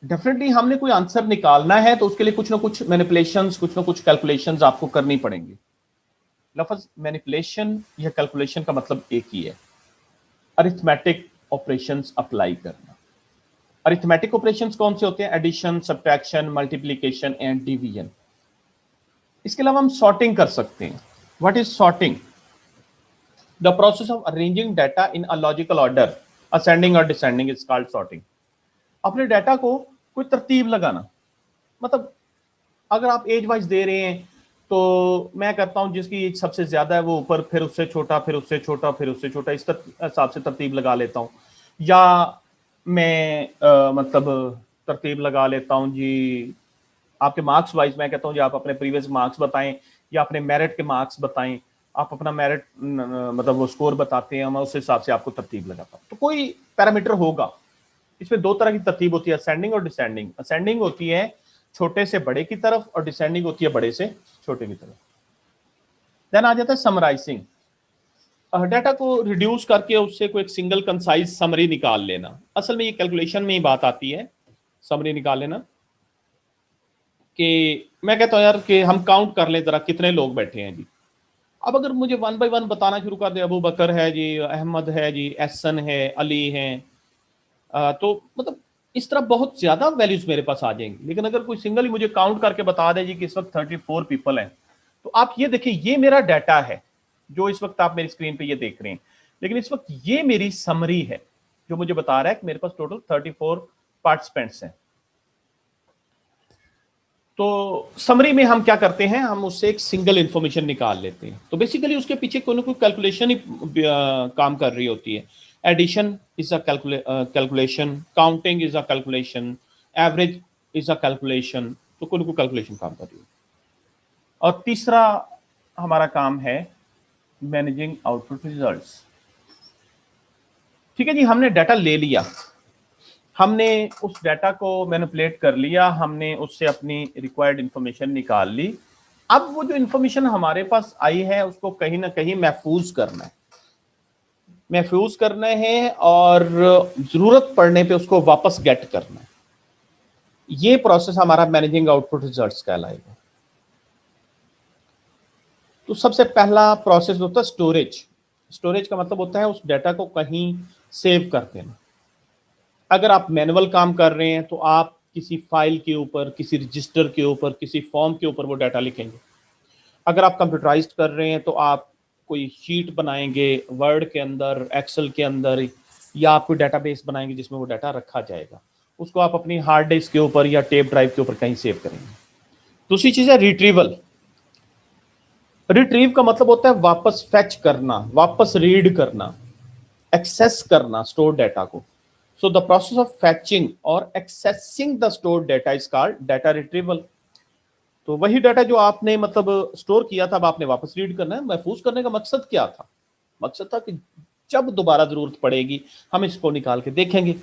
डेफिनेटली हमने कोई आंसर निकालना है तो उसके लिए कुछ ना कुछ मैनिपुलेशंस, कुछ ना कुछ कैलकुलेशंस आपको करनी पड़ेंगी। लफ्ज मैनिपुलेशन या कैलकुलेशन का मतलब एक ही है, अरिथमेटिक ऑपरेशंस अप्लाई करना। अरिथमेटिक ऑपरेशंस कौन से होते हैं? Addition, subtraction, multiplication and division. इसके अलावा हम सॉर्टिंग कर सकते हैं। What is sorting? The process of arranging data in a logical order ascending और डिसेंडिंग इज कॉल्ड सॉर्टिंग। अपने डाटा को कोई तरतीब लगाना। मतलब अगर आप एज वाइज दे रहे हैं तो मैं करता हूं जिसकी एज सबसे ज्यादा है वो ऊपर, फिर उससे छोटा, फिर उससे छोटा, फिर उससे छोटा, इस हिसाब से तरतीब लगा लेता हूं। या मैं मतलब तरतीब लगा लेता हूं जी आपके मार्क्स वाइज मैं कहता हूँ जी आप अपने प्रीवियस मार्क्स बताएं या अपने मेरिट के मार्क्स बताएं, आप अपना मेरिट मतलब वो स्कोर बताते हैं, मैं उस हिसाब से आपको तरतीब लगाता हूँ। तो कोई पैरामीटर होगा, इसमें दो तरह की तरतीब होती है, असेंडिंग और डिसेंडिंग। असेंडिंग होती है छोटे से बड़े की तरफ और डिसेंडिंग होती है बड़े से छोटे की तरफ। देन आ जाता है समराइजिंग, डाटा को रिड्यूस करके उससे कोई एक सिंगल कंसाइज समरी निकाल लेना। असल में ये कैलकुलेशन में ही बात आती है, समरी निकाल लेना। कि मैं कहता हूँ यार कि हम काउंट कर लें जरा कितने लोग बैठे हैं जी। अब अगर मुझे वन बाय वन बताना शुरू कर दे, अबू बकर है जी, अहमद है जी, एहसन है, अली है, तो मतलब इस तरह बहुत ज्यादा वैल्यूज मेरे पास आ जाएंगी। लेकिन अगर कोई सिंगल ही मुझे काउंट करके बता दे जी कि इस वक्त 34 पीपल हैं, तो आप ये देखिए ये मेरा डाटा है जो इस वक्त आप मेरी स्क्रीन पे ये देख रहे हैं। लेकिन इस वक्त ये मेरी समरी है जो मुझे बता रहा है कि मेरे पास टोटल 34 पार्टिसिपेंट्स हैं। तो समरी में हम क्या करते हैं, हम उससे एक सिंगल इंफॉर्मेशन निकाल लेते हैं। तो बेसिकली उसके पीछे कोई ना कोई कैलकुलेशन ही काम कर रही होती है। Addition is a calculation, counting is a calculation, average is a calculation, तो कोई ना कोई कैलकुलेशन काम कर रही है। और तीसरा हमारा काम है मैनेजिंग आउटपुट रिजल्ट्स। ठीक है जी, हमने डाटा ले लिया, हमने उस डाटा को मैनिपुलेट कर लिया, हमने उससे अपनी रिक्वायर्ड इंफॉर्मेशन निकाल ली। अब वो जो इंफॉर्मेशन हमारे पास आई है उसको कहीं ना कहीं महफूज करना है, महफूज करना है और जरूरत पड़ने पे उसको वापस गेट करना है। ये प्रोसेस हमारा मैनेजिंग आउटपुट रिजल्ट्स कहलाएगा। तो सबसे पहला प्रोसेस होता है स्टोरेज। स्टोरेज का मतलब होता है उस डाटा को कहीं सेव कर देना। अगर आप मैनुअल काम कर रहे हैं तो आप किसी फाइल के ऊपर, किसी रजिस्टर के ऊपर, किसी फॉर्म के ऊपर वो डाटा लिखेंगे। अगर आप कंप्यूटराइज्ड कर रहे हैं तो आप कोई शीट बनाएंगे वर्ड के अंदर, एक्सेल के अंदर, या आप कोई डाटाबेस बनाएंगे जिसमें वो डाटा रखा जाएगा। उसको आप अपनी हार्ड डिस्क के ऊपर या टेप ड्राइव के ऊपर कहीं सेव करेंगे। दूसरी चीज है रिट्रीवल। रिट्रीव का मतलब होता है वापस फेच करना, वापस रीड करना, एक्सेस करना स्टोर डाटा को। So the process of fetching or accessing the stored data is called data retrieval। तो वही डाटा जो आपने मतलब स्टोर किया था अब आपने वापस रीड करना है। महफूज करने का मकसद क्या था? मकसद था कि जब दोबारा जरूरत पड़ेगी हम इसको निकाल के देखेंगे।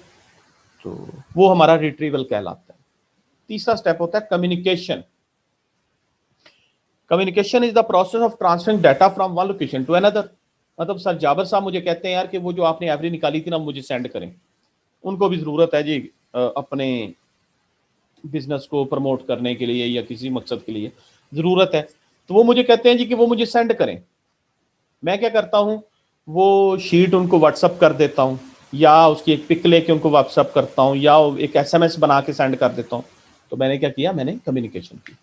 तो वो हमारा रिट्रीवल कहलाता है। तीसरा स्टेप होता है communication. Communication is the process of transferring data from one location to another. मतलब सर जाबर साहब मुझे कहते हैं यार कि वो जो आपने एवरेज निकाली थी ना मुझे सेंड करें। उनको भी जरूरत है जी अपने बिजनेस को प्रमोट करने के लिए या किसी मकसद के लिए जरूरत है। तो वो मुझे कहते हैं जी कि वो मुझे सेंड करें। मैं क्या करता हूँ, वो शीट उनको व्हाट्सअप कर देता हूँ या उसकी एक पिक लेके उनको व्हाट्सअप करता हूँ या एक एसएमएस बना के सेंड कर देता हूँ। तो मैंने क्या किया, मैंने कम्युनिकेशन की।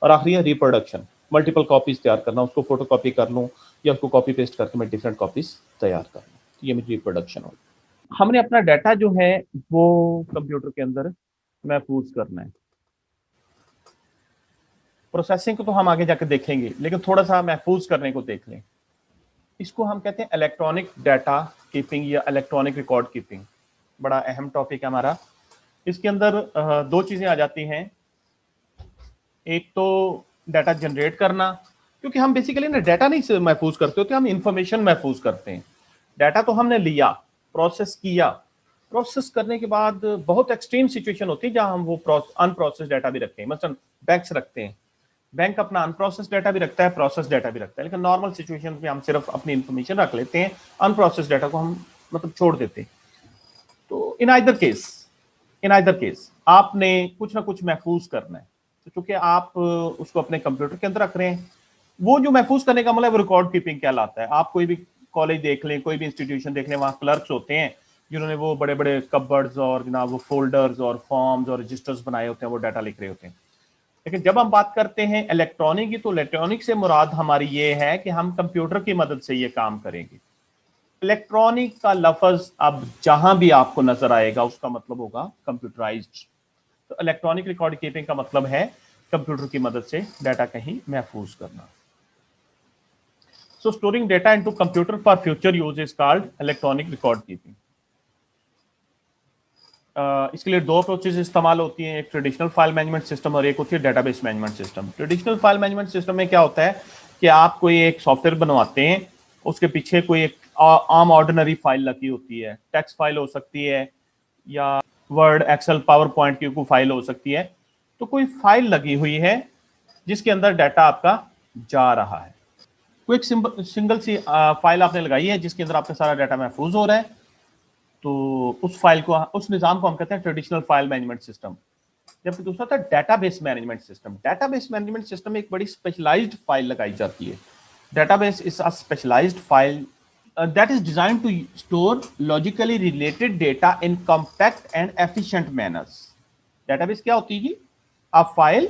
और आखिरी है रिप्रोडक्शन। मल्टीपल कॉपीज तैयार करना, उसको फोटो कॉपी कर लूँ या उसको कॉपी पेस्ट करके मैं डिफरेंट कॉपीज तैयार कर लूँ। ये मेरी रिप्रोडक्शन होगी। हमने अपना डाटा जो है वो कंप्यूटर के अंदर महफूज करना है। प्रोसेसिंग को तो हम आगे जाकर देखेंगे, लेकिन थोड़ा सा महफूज करने को देख लें। इसको हम कहते हैं इलेक्ट्रॉनिक डाटा कीपिंग या इलेक्ट्रॉनिक रिकॉर्ड कीपिंग। बड़ा अहम टॉपिक है हमारा। इसके अंदर दो चीजें आ जाती हैं। एक तो डाटा जनरेट करना, क्योंकि हम बेसिकली ना डाटा नहीं महफूज करते होते, हम इंफॉर्मेशन महफूज करते हैं। डाटा तो हमने लिया, प्रोसेस किया, प्रोसेस करने के बाद बहुत एक्सट्रीम सिचुएशन होती है जहां हम वो अनप्रोसेस डाटा भी रखते हैं। मतलब बैंक्स रखते हैं, बैंक अपना अनप्रोसेस डाटा भी रखता है, प्रोसेस डाटा भी रखता है। लेकिन नॉर्मल सिचुएशन में हम सिर्फ अपनी इंफॉर्मेशन रख लेते हैं, अनप्रोसेस डाटा को हम मतलब छोड़ देते हैं। तो इन आइदर केस आपने कुछ ना कुछ महफूज करना है। तो चूंकि आप उसको अपने कंप्यूटर के अंदर रख रहे हैं, वो जो महफूज करने का मतलब रिकॉर्ड कीपिंग कहलाता है। आप कोई भी कॉलेज देख लें, कोई भी इंस्टीट्यूशन देख लें, वहाँ क्लर्क्स होते हैं जिन्होंने वो बड़े बड़े कबर्ड्स और जनाब वो फोल्डर्स और फॉर्म्स और रजिस्टर्स बनाए होते हैं, वो डाटा लिख रहे होते हैं। लेकिन जब हम बात करते हैं इलेक्ट्रॉनिक की, तो इलेक्ट्रॉनिक से मुराद हमारी ये है कि हम कंप्यूटर की मदद से ये काम करेंगे। इलेक्ट्रॉनिक का लफ्ज अब जहां भी आपको नजर आएगा उसका मतलब होगा कंप्यूटराइज्ड। तो इलेक्ट्रॉनिक रिकॉर्ड कीपिंग का मतलब है कंप्यूटर की मदद से डाटा कहीं महफूज करना। So storing data into computer for future use is called electronic record keeping. इसके लिए दो अप्रोचेस इस्तेमाल होती हैं, एक ट्रेडिशनल फाइल मैनेजमेंट सिस्टम और एक होती है database management system. Traditional file management system में क्या होता है कि आप कोई एक सॉफ्टवेयर बनवाते हैं, उसके पीछे कोई एक आम ऑर्डिनरी फाइल लगी होती है, टेक्स्ट फाइल हो सकती है या वर्ड, एक्सेल, पावर पॉइंट की कोई फाइल हो सकती है। तो कोई फाइल लगी हुई है जिसके अंदर डाटा आपका जा रहा है, कोई एक सिंगल सी फाइल आपने लगाई है जिसके अंदर आपका सारा डाटा महफूज हो रहा है। तो उस फाइल को, उस निज़ाम को हम कहते हैं ट्रेडिशनल फाइल मैनेजमेंट सिस्टम। जबकि दूसरा था database management system. Database management system में एक बड़ी स्पेशलाइज्ड फाइल लगाई जाती है। Database is a specialised file that is designed to store logically related data in compact and efficient manners. Database क्या होती है जी? A file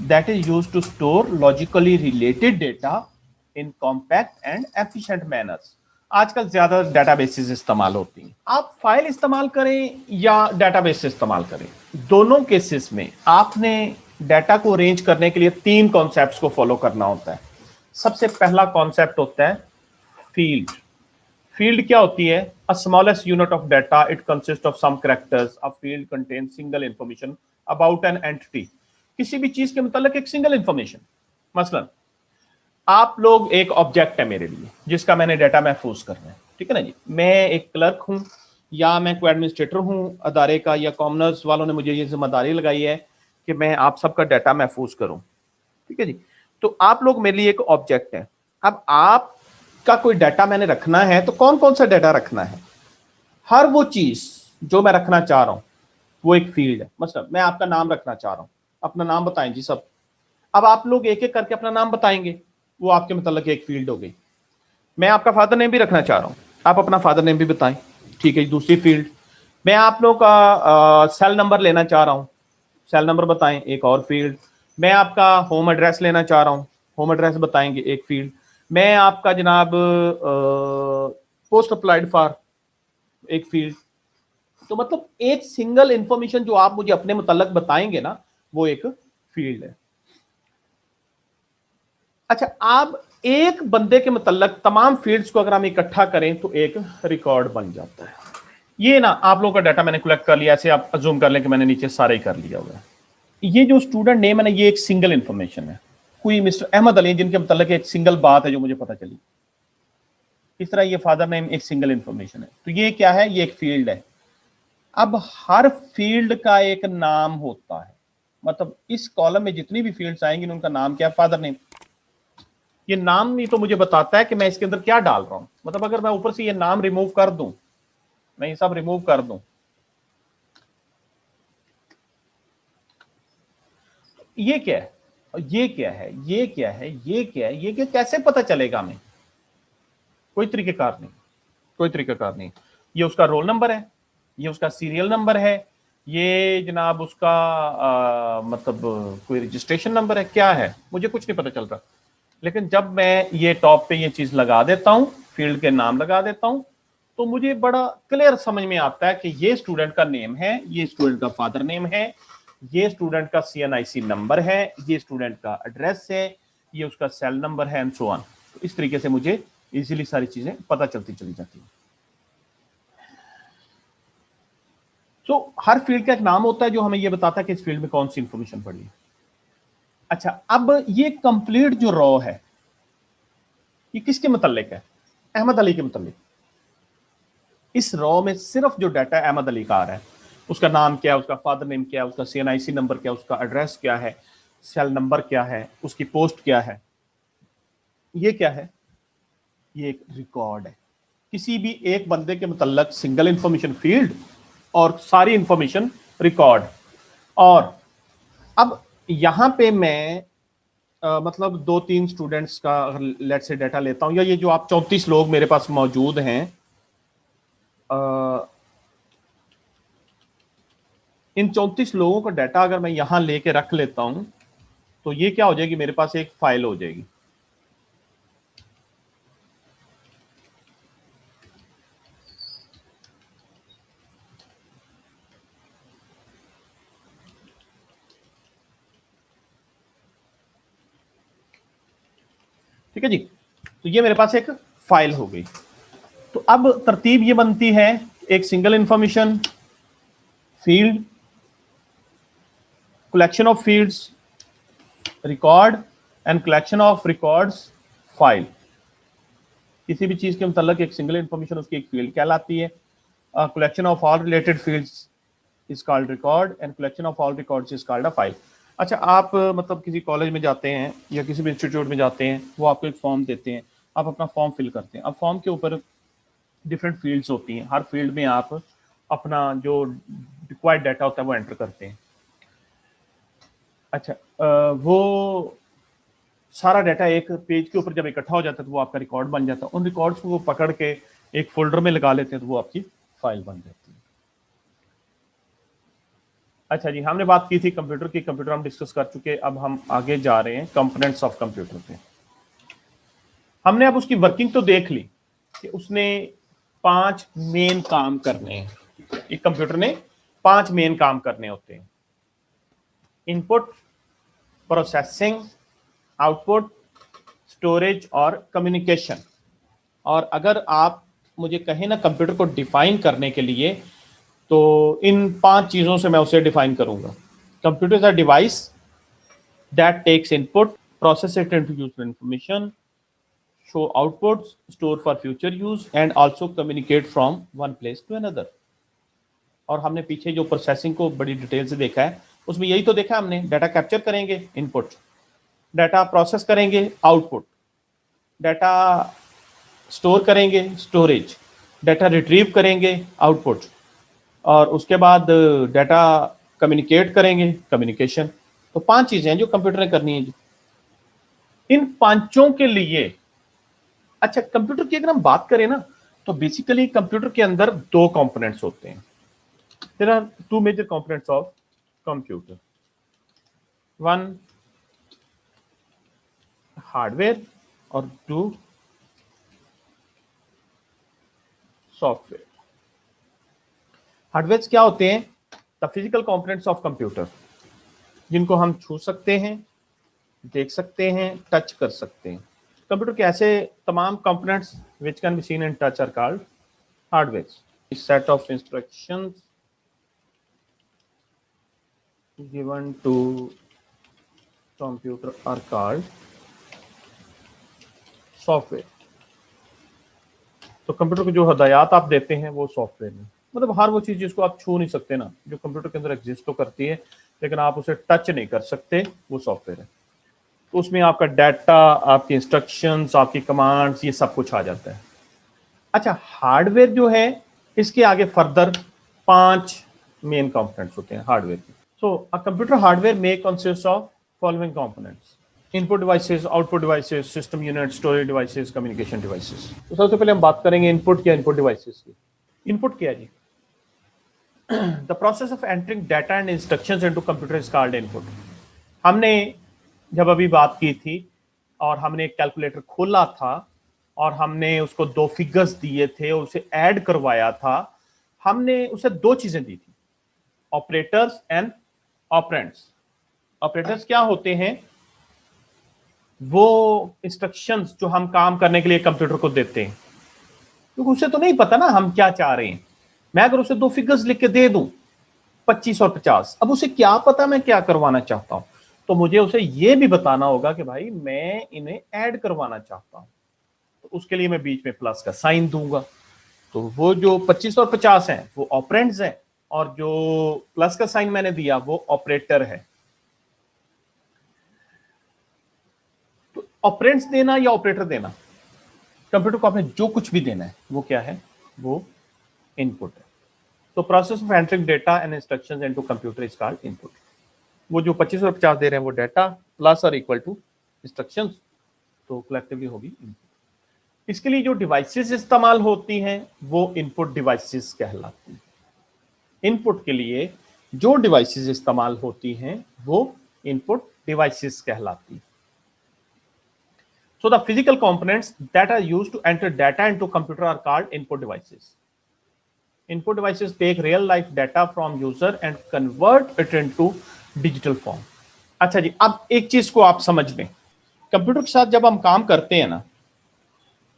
that is used to store logically related data in compact and efficient manners. आजकल ज्यादा databases इस्तेमाल होती हैं। आप file इस्तेमाल करें या डेटाबेस इस्तेमाल करें, दोनों केसेस में आपने डाटा को अरेंज करने के लिए तीन कॉन्सेप्ट्स को फॉलो करना होता है। सबसे पहला कॉन्सेप्ट होता है फील्ड। फील्ड क्या होती है? A smallest unit of data, it consist of some characters. A field contain single information about an entity. किसी भी चीज के मतलब एक सिंगल इंफॉर्मेशन। मसलन आप लोग, एक ऑब्जेक्ट है मेरे लिए जिसका मैंने डाटा महफूज करना है, ठीक है ना जी। मैं एक क्लर्क हूं या मैं कोई एडमिनिस्ट्रेटर हूं अदारे का, या कॉमनर्स वालों ने मुझे ये जिम्मेदारी लगाई है कि मैं आप सबका डाटा महफूज करूं, ठीक है जी। तो आप लोग मेरे लिए एक ऑब्जेक्ट है। अब आपका कोई डाटा मैंने रखना है, तो कौन कौन सा डाटा रखना है? हर वो चीज जो मैं रखना चाह रहा हूं वो एक फील्ड है। मतलब मैं आपका नाम रखना चाह रहा हूं, अपना नाम बताएं जी सब। अब आप लोग एक एक करके अपना नाम बताएंगे, वो आपके मतलब एक फील्ड हो गई। मैं आपका फादर नेम भी रखना चाह रहा हूं, आप अपना फादर नेम भी बताएं, ठीक है, दूसरी फील्ड। मैं आप लोग का सेल नंबर लेना चाह रहा हूं, सेल नंबर बताएं, एक और फील्ड। मैं आपका होम एड्रेस लेना चाह रहा हूं, होम एड्रेस बताएंगे, एक फील्ड। मैं आपका जनाब पोस्ट अप्लाइड फॉर, एक फील्ड। तो मतलब एक सिंगल इंफॉर्मेशन जो आप मुझे अपने मुतल्लक बताएंगे ना, वो एक फील्ड है। अच्छा, आप एक बंदे के मुतल्लक तमाम फील्ड्स को अगर हम इकट्ठा करें तो एक रिकॉर्ड बन जाता है। ये ना आप लोगों का डाटा मैंने कलेक्ट कर लिया, ऐसे आप अज्यूम कर लें कि मैंने नीचे सारा ही कर लिया हुआ है। ये जो स्टूडेंट नेम है ना, ये एक सिंगल इंफॉर्मेशन है। कोई मिस्टर अहमद अली जिनके मुतल्लक एक सिंगल बात है जो मुझे पता चली। इस तरह ये फादर नेम एक सिंगल इंफॉर्मेशन है। तो ये क्या है? ये एक फील्ड है। अब हर फील्ड का एक नाम होता है, मतलब इस कॉलम में जितनी भी फील्ड्स आएंगी उनका नाम क्या है? Father name. ये नाम नहीं तो मुझे बताता है कि मैं इसके अंदर क्या डाल रहा हूं। मतलब अगर मैं ऊपर से ये नाम रिमूव कर दूं, मैं ये सब रिमूव कर दूं, ये क्या है, ये क्या है, ये क्या है, ये क्या है, ये क्या, कैसे पता चलेगा हमें? कोई तरीकेकार नहीं, कोई तरीकेकार नहीं। ये उसका रोल नंबर है, ये उसका सीरियल नंबर है, ये जनाब उसका मतलब कोई रजिस्ट्रेशन नंबर है, क्या है, मुझे कुछ नहीं पता चल रहा। लेकिन जब मैं ये टॉप पे ये चीज लगा देता हूं, फील्ड के नाम लगा देता हूं, तो मुझे बड़ा क्लियर समझ में आता है कि ये स्टूडेंट का नेम है, ये स्टूडेंट का फादर नेम है, ये स्टूडेंट का CNIC नंबर है, ये स्टूडेंट का एड्रेस है, ये उसका सेल नंबर है, एंड सो ऑन। तो इस तरीके से मुझे इजीली सारी चीजें पता चलती चली जाती है। तो हर फील्ड का एक नाम होता है जो हमें यह बताता है कि इस फील्ड में कौन सी इंफॉर्मेशन पड़ी है। अच्छा, अब ये कंप्लीट जो रॉ है, ये किसके मुतल्लिक है? अहमद अली के मुतल्लिक। इस रॉ में सिर्फ जो डाटा अहमद अली का आ रहा है, उसका नाम क्या है, उसका फादर नेम क्या है, उसका CNIC नंबर क्या है, उसका एड्रेस क्या है, सेल नंबर क्या है, उसकी पोस्ट क्या है, ये क्या है? ये एक रिकॉर्ड है। किसी भी एक बंदे के मुतल्लक सिंगल इंफॉर्मेशन फील्ड और सारी इंफॉर्मेशन रिकॉर्ड। और अब यहां पे मैं मतलब 2-3 स्टूडेंट्स का अगर लेट से डाटा लेता हूं, या ये जो आप 34 लोग मेरे पास मौजूद हैं, इन 34 लोगों का डाटा अगर मैं यहां लेके रख लेता हूं, तो ये क्या हो जाएगी? मेरे पास एक फाइल हो जाएगी। ठीक है जी, तो ये मेरे पास एक फाइल हो गई। तो अब तरतीब ये बनती है, एक single information, field, collection of fields, record and collection of records, file। किसी भी चीज के मतलब एक सिंगल इंफॉर्मेशन उसकी एक फील्ड कहलाती है। collection of all related fields is called record and collection of all records is called a file। अच्छा, आप मतलब किसी कॉलेज में जाते हैं या किसी भी इंस्टीट्यूट में जाते हैं, वो आपको एक फॉर्म देते हैं, आप अपना फॉर्म फिल करते हैं। अब फॉर्म के ऊपर डिफरेंट फील्ड्स होती हैं, हर फील्ड में आप अपना जो रिक्वायर्ड डाटा होता है वो एंटर करते हैं। अच्छा, वो सारा डाटा एक पेज के ऊपर जब इकट्ठा हो जाता है तो वो आपका रिकॉर्ड बन जाता है। उन रिकॉर्ड्स को वो पकड़ के एक फोल्डर में लगा लेते हैं तो वो आपकी फाइल बन जाती है। अच्छा जी, हमने बात की थी कंप्यूटर की, कंप्यूटर हम डिस्कस कर चुके। अब हम आगे जा रहे हैं कंपोनेंट्स ऑफ कंप्यूटर पे। हमने अब उसकी वर्किंग तो देख ली कि उसने 5 मेन काम करने हैं। एक कंप्यूटर ने 5 मेन काम करने होते हैं: इनपुट, प्रोसेसिंग, आउटपुट, स्टोरेज और कम्युनिकेशन। और अगर आप मुझे कहें ना कंप्यूटर को डिफाइन करने के लिए, तो इन 5 चीजों से मैं उसे डिफाइन करूंगा। Computer is a device that takes input, process it into useful information, show outputs, store for future use and also communicate from one place to another. और हमने पीछे जो प्रोसेसिंग को बड़ी डिटेल से देखा है, उसमें यही तो देखा हमने। डाटा कैप्चर करेंगे, इनपुट; डाटा प्रोसेस करेंगे, आउटपुट; डाटा स्टोर करेंगे, स्टोरेज; डाटा रिट्रीव करेंगे, आउटपुट; और उसके बाद डाटा कम्युनिकेट करेंगे, कम्युनिकेशन। तो 5 चीजें हैं जो कंप्यूटर ने करनी है जी। इन पांचों के लिए, अच्छा कंप्यूटर की अगर हम बात करें ना, तो बेसिकली कंप्यूटर के अंदर 2 कंपोनेंट्स होते हैं। There are 2 major components of computer, one hardware और 2 सॉफ्टवेयर। हार्डवेयर क्या होते हैं? The physical components of computer, जिनको हम छू सकते हैं, देख सकते हैं, टच कर सकते हैं। कंप्यूटर के ऐसे तमाम components which can be seen and touch are called hardware। A set of instructions given to computer are called software। तो कंप्यूटर को जो हदायत आप देते हैं वो सॉफ्टवेयर में, मतलब हर वो चीज जिसको आप छू नहीं सकते ना, जो कंप्यूटर के अंदर एग्जिस्ट तो करती है लेकिन आप उसे टच नहीं कर सकते, वो सॉफ्टवेयर है। तो उसमें आपका डाटा, आपकी इंस्ट्रक्शंस, आपकी कमांड्स, ये सब कुछ आ जाता है। अच्छा, हार्डवेयर जो है, इसके आगे फर्दर 5 मेन कंपोनेंट्स होते हैं हार्डवेयर के। So a computer hardware may consist of following components: input devices, output devices, system unit, storage devices, communication devices. तो सबसे पहले हम बात करेंगे इनपुट या इनपुट डिवाइसेस की। इनपुट क्या है जी? The process of entering data and instructions into computer is called input. हमने जब अभी बात की थी और हमने एक कैलकुलेटर खोला था और हमने उसको 2 फिगर्स दिए थे और उसे ऐड करवाया था, हमने उसे 2 चीजें दी थी: ऑपरेटर्स एंड ऑपरेंड्स। ऑपरेटर्स क्या होते हैं? वो इंस्ट्रक्शंस जो हम काम करने के लिए कंप्यूटर को देते हैं, क्योंकि उसे तो नहीं पता ना हम क्या चाह रहे हैं। मैं अगर उसे 2 फिगर्स लिख के दे दूं, 25 और 50, अब उसे क्या पता मैं क्या करवाना चाहता हूं, तो मुझे उसे यह भी बताना होगा कि भाई मैं इन्हें ऐड करवाना चाहता हूं, तो उसके लिए मैं बीच में प्लस का साइन दूंगा। तो वो जो 25 और 50 हैं वो ऑपरेंड्स हैं, और जो प्लस का साइन मैंने दिया वो ऑपरेटर है। तो ऑपरेंड्स देना या ऑपरेटर देना, कंप्यूटर को आपने जो कुछ भी देना है वो क्या है? वो इनपुट है। तो process of entering data and instructions into computer is called input. वो जो 25 और 50 दे रहे हैं वो डाटा प्लस और इक्वल टू इंस्ट्रक्शंस, तो कलेक्टिवली होगी इनपुट। इसके लिए जो डिवाइसेस इस्तेमाल होती हैं वो इनपुट डिवाइसेस कहलाती हैं। इनपुट के लिए जो डिवाइसेस इस्तेमाल होती हैं वो इनपुट डिवाइसेस कहलाती हैं। So the physical components that are used to enter data into computer are called input devices. Input devices take real life data from user and convert it into digital form. अच्छा जी, अब एक चीज को आप समझ लें, कंप्यूटर के साथ जब हम काम करते हैं ना,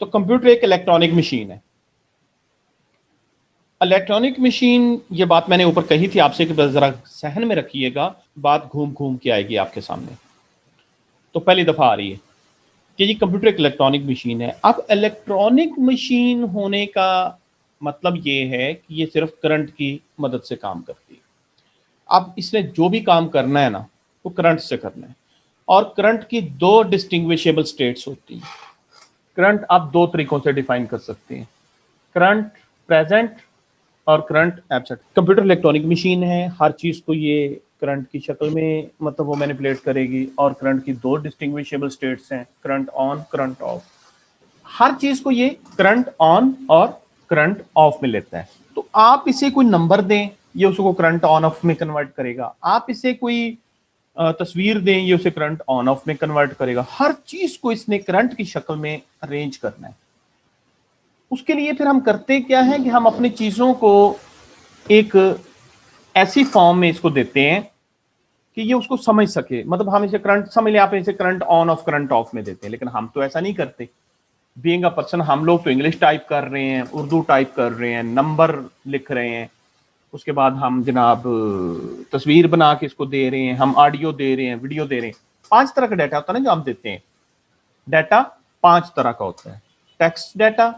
तो कंप्यूटर एक इलेक्ट्रॉनिक मशीन है। इलेक्ट्रॉनिक मशीन, ये बात मैंने ऊपर कही थी आपसे कि बस जरा सहन में रखिएगा, बात घूम घूम के आएगी आपके सामने। तो पहली दफा आ रही है कि ये कंप्यूटर एक इलेक्ट्रॉनिक मशीन है। अब इलेक्ट्रॉनिक मशीन होने का मतलब ये है कि ये सिर्फ करंट की मदद से काम करती है। अब इसने जो भी काम करना है ना, वो करंट से करना है। और करंट की दो डिस्टिंग्विशेबल स्टेट्स होती हैं। करंट आप दो तरीकों से डिफाइन कर सकते हैं, करंट प्रेजेंट और current absent. Computer electronic machine है, हर चीज को ये करंट की शक्ल में मतलब वो मैनिपुलेट करेगी। और करंट की दो डिस्टिंग्विशेबल स्टेट्स हैं, करंट ऑन, करंट ऑफ। हर चीज को ये करंट ऑन और करंट ऑफ में लेता है। तो आप इसे कोई नंबर दें, ये उसको करंट ऑन ऑफ में कन्वर्ट करेगा। आप इसे कोई तस्वीर दें, ये उसे करंट ऑन ऑफ में कन्वर्ट करेगा। हर चीज को इसने करंट की शक्ल में अरेंज करना है। उसके लिए फिर हम करते क्या है कि हम अपनी चीजों को एक ऐसी फॉर्म में इसको देते हैं कि ये उसको समझ सके। मतलब हम इसे करंट समझ ले, आप इसे current on off current of में देते हैं, लेकिन हम तो ऐसा नहीं करते। बीइंग अ पर्सन, हम लोग तो इंग्लिश टाइप कर रहे हैं, उर्दू टाइप कर रहे हैं, नंबर लिख रहे हैं, उसके बाद हम जनाब तस्वीर बना के इसको दे रहे हैं, हम ऑडियो दे रहे हैं, वीडियो दे रहे हैं। 5 तरह का डाटा होता है ना जो हम देते हैं। डाटा 5 तरह का होता है। टेक्स्ट डाटा,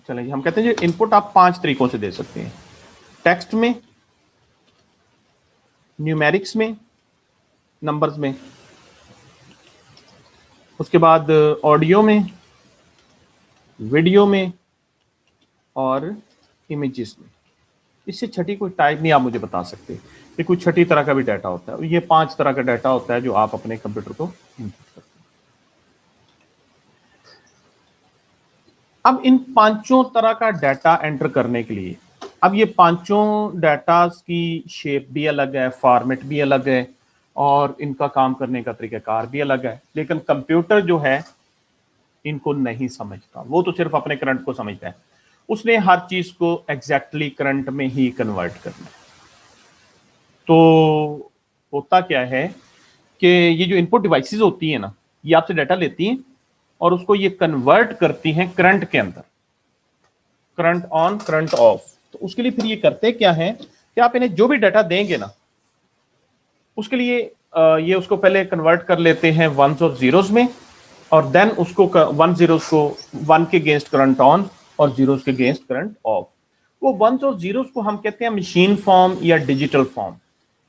चलिए हम कहते हैं इनपुट आप 5 तरीकों से दे सकते हैं। टेक्स्ट में, न्यूमेरिक्स में, नंबर्स में, उसके बाद ऑडियो में, वीडियो में और इमेजेस में। इससे छठी कोई टाइप नहीं आप मुझे बता सकते। ये कोई छठी तरह का भी डाटा होता है। ये 5 तरह का डाटा होता है जो आप अपने कंप्यूटर को इनपुट करते हैं। अब इन 5 तरह का डाटा एंटर करने के लिए, अब ये 5 डाटा की शेप भी अलग है, फॉर्मेट भी अलग है और इनका काम करने का तरीकाकार भी अलग है। लेकिन कंप्यूटर जो है इनको नहीं समझता, वो तो सिर्फ अपने करंट को समझता है। उसने हर चीज को एग्जैक्टली करंट में ही कन्वर्ट करना है। तो होता क्या है कि ये जो इनपुट डिवाइसेस होती है ना, ये आपसे डाटा लेती हैं और उसको ये कन्वर्ट करती हैं करंट के अंदर, करंट ऑन करंट ऑफ। तो उसके लिए फिर ये करते क्या है कि आप इन्हें जो भी डाटा देंगे ना, उसके लिए ये उसको पहले कन्वर्ट कर लेते हैं वंस और जीरोस में, और देन उसको 1 जीरोस को 1 के अगेंस्ट करंट ऑन और जीरोस के अगेंस्ट करंट ऑफ। वो वंस और जीरोस को हम कहते हैं मशीन फॉर्म या डिजिटल फॉर्म।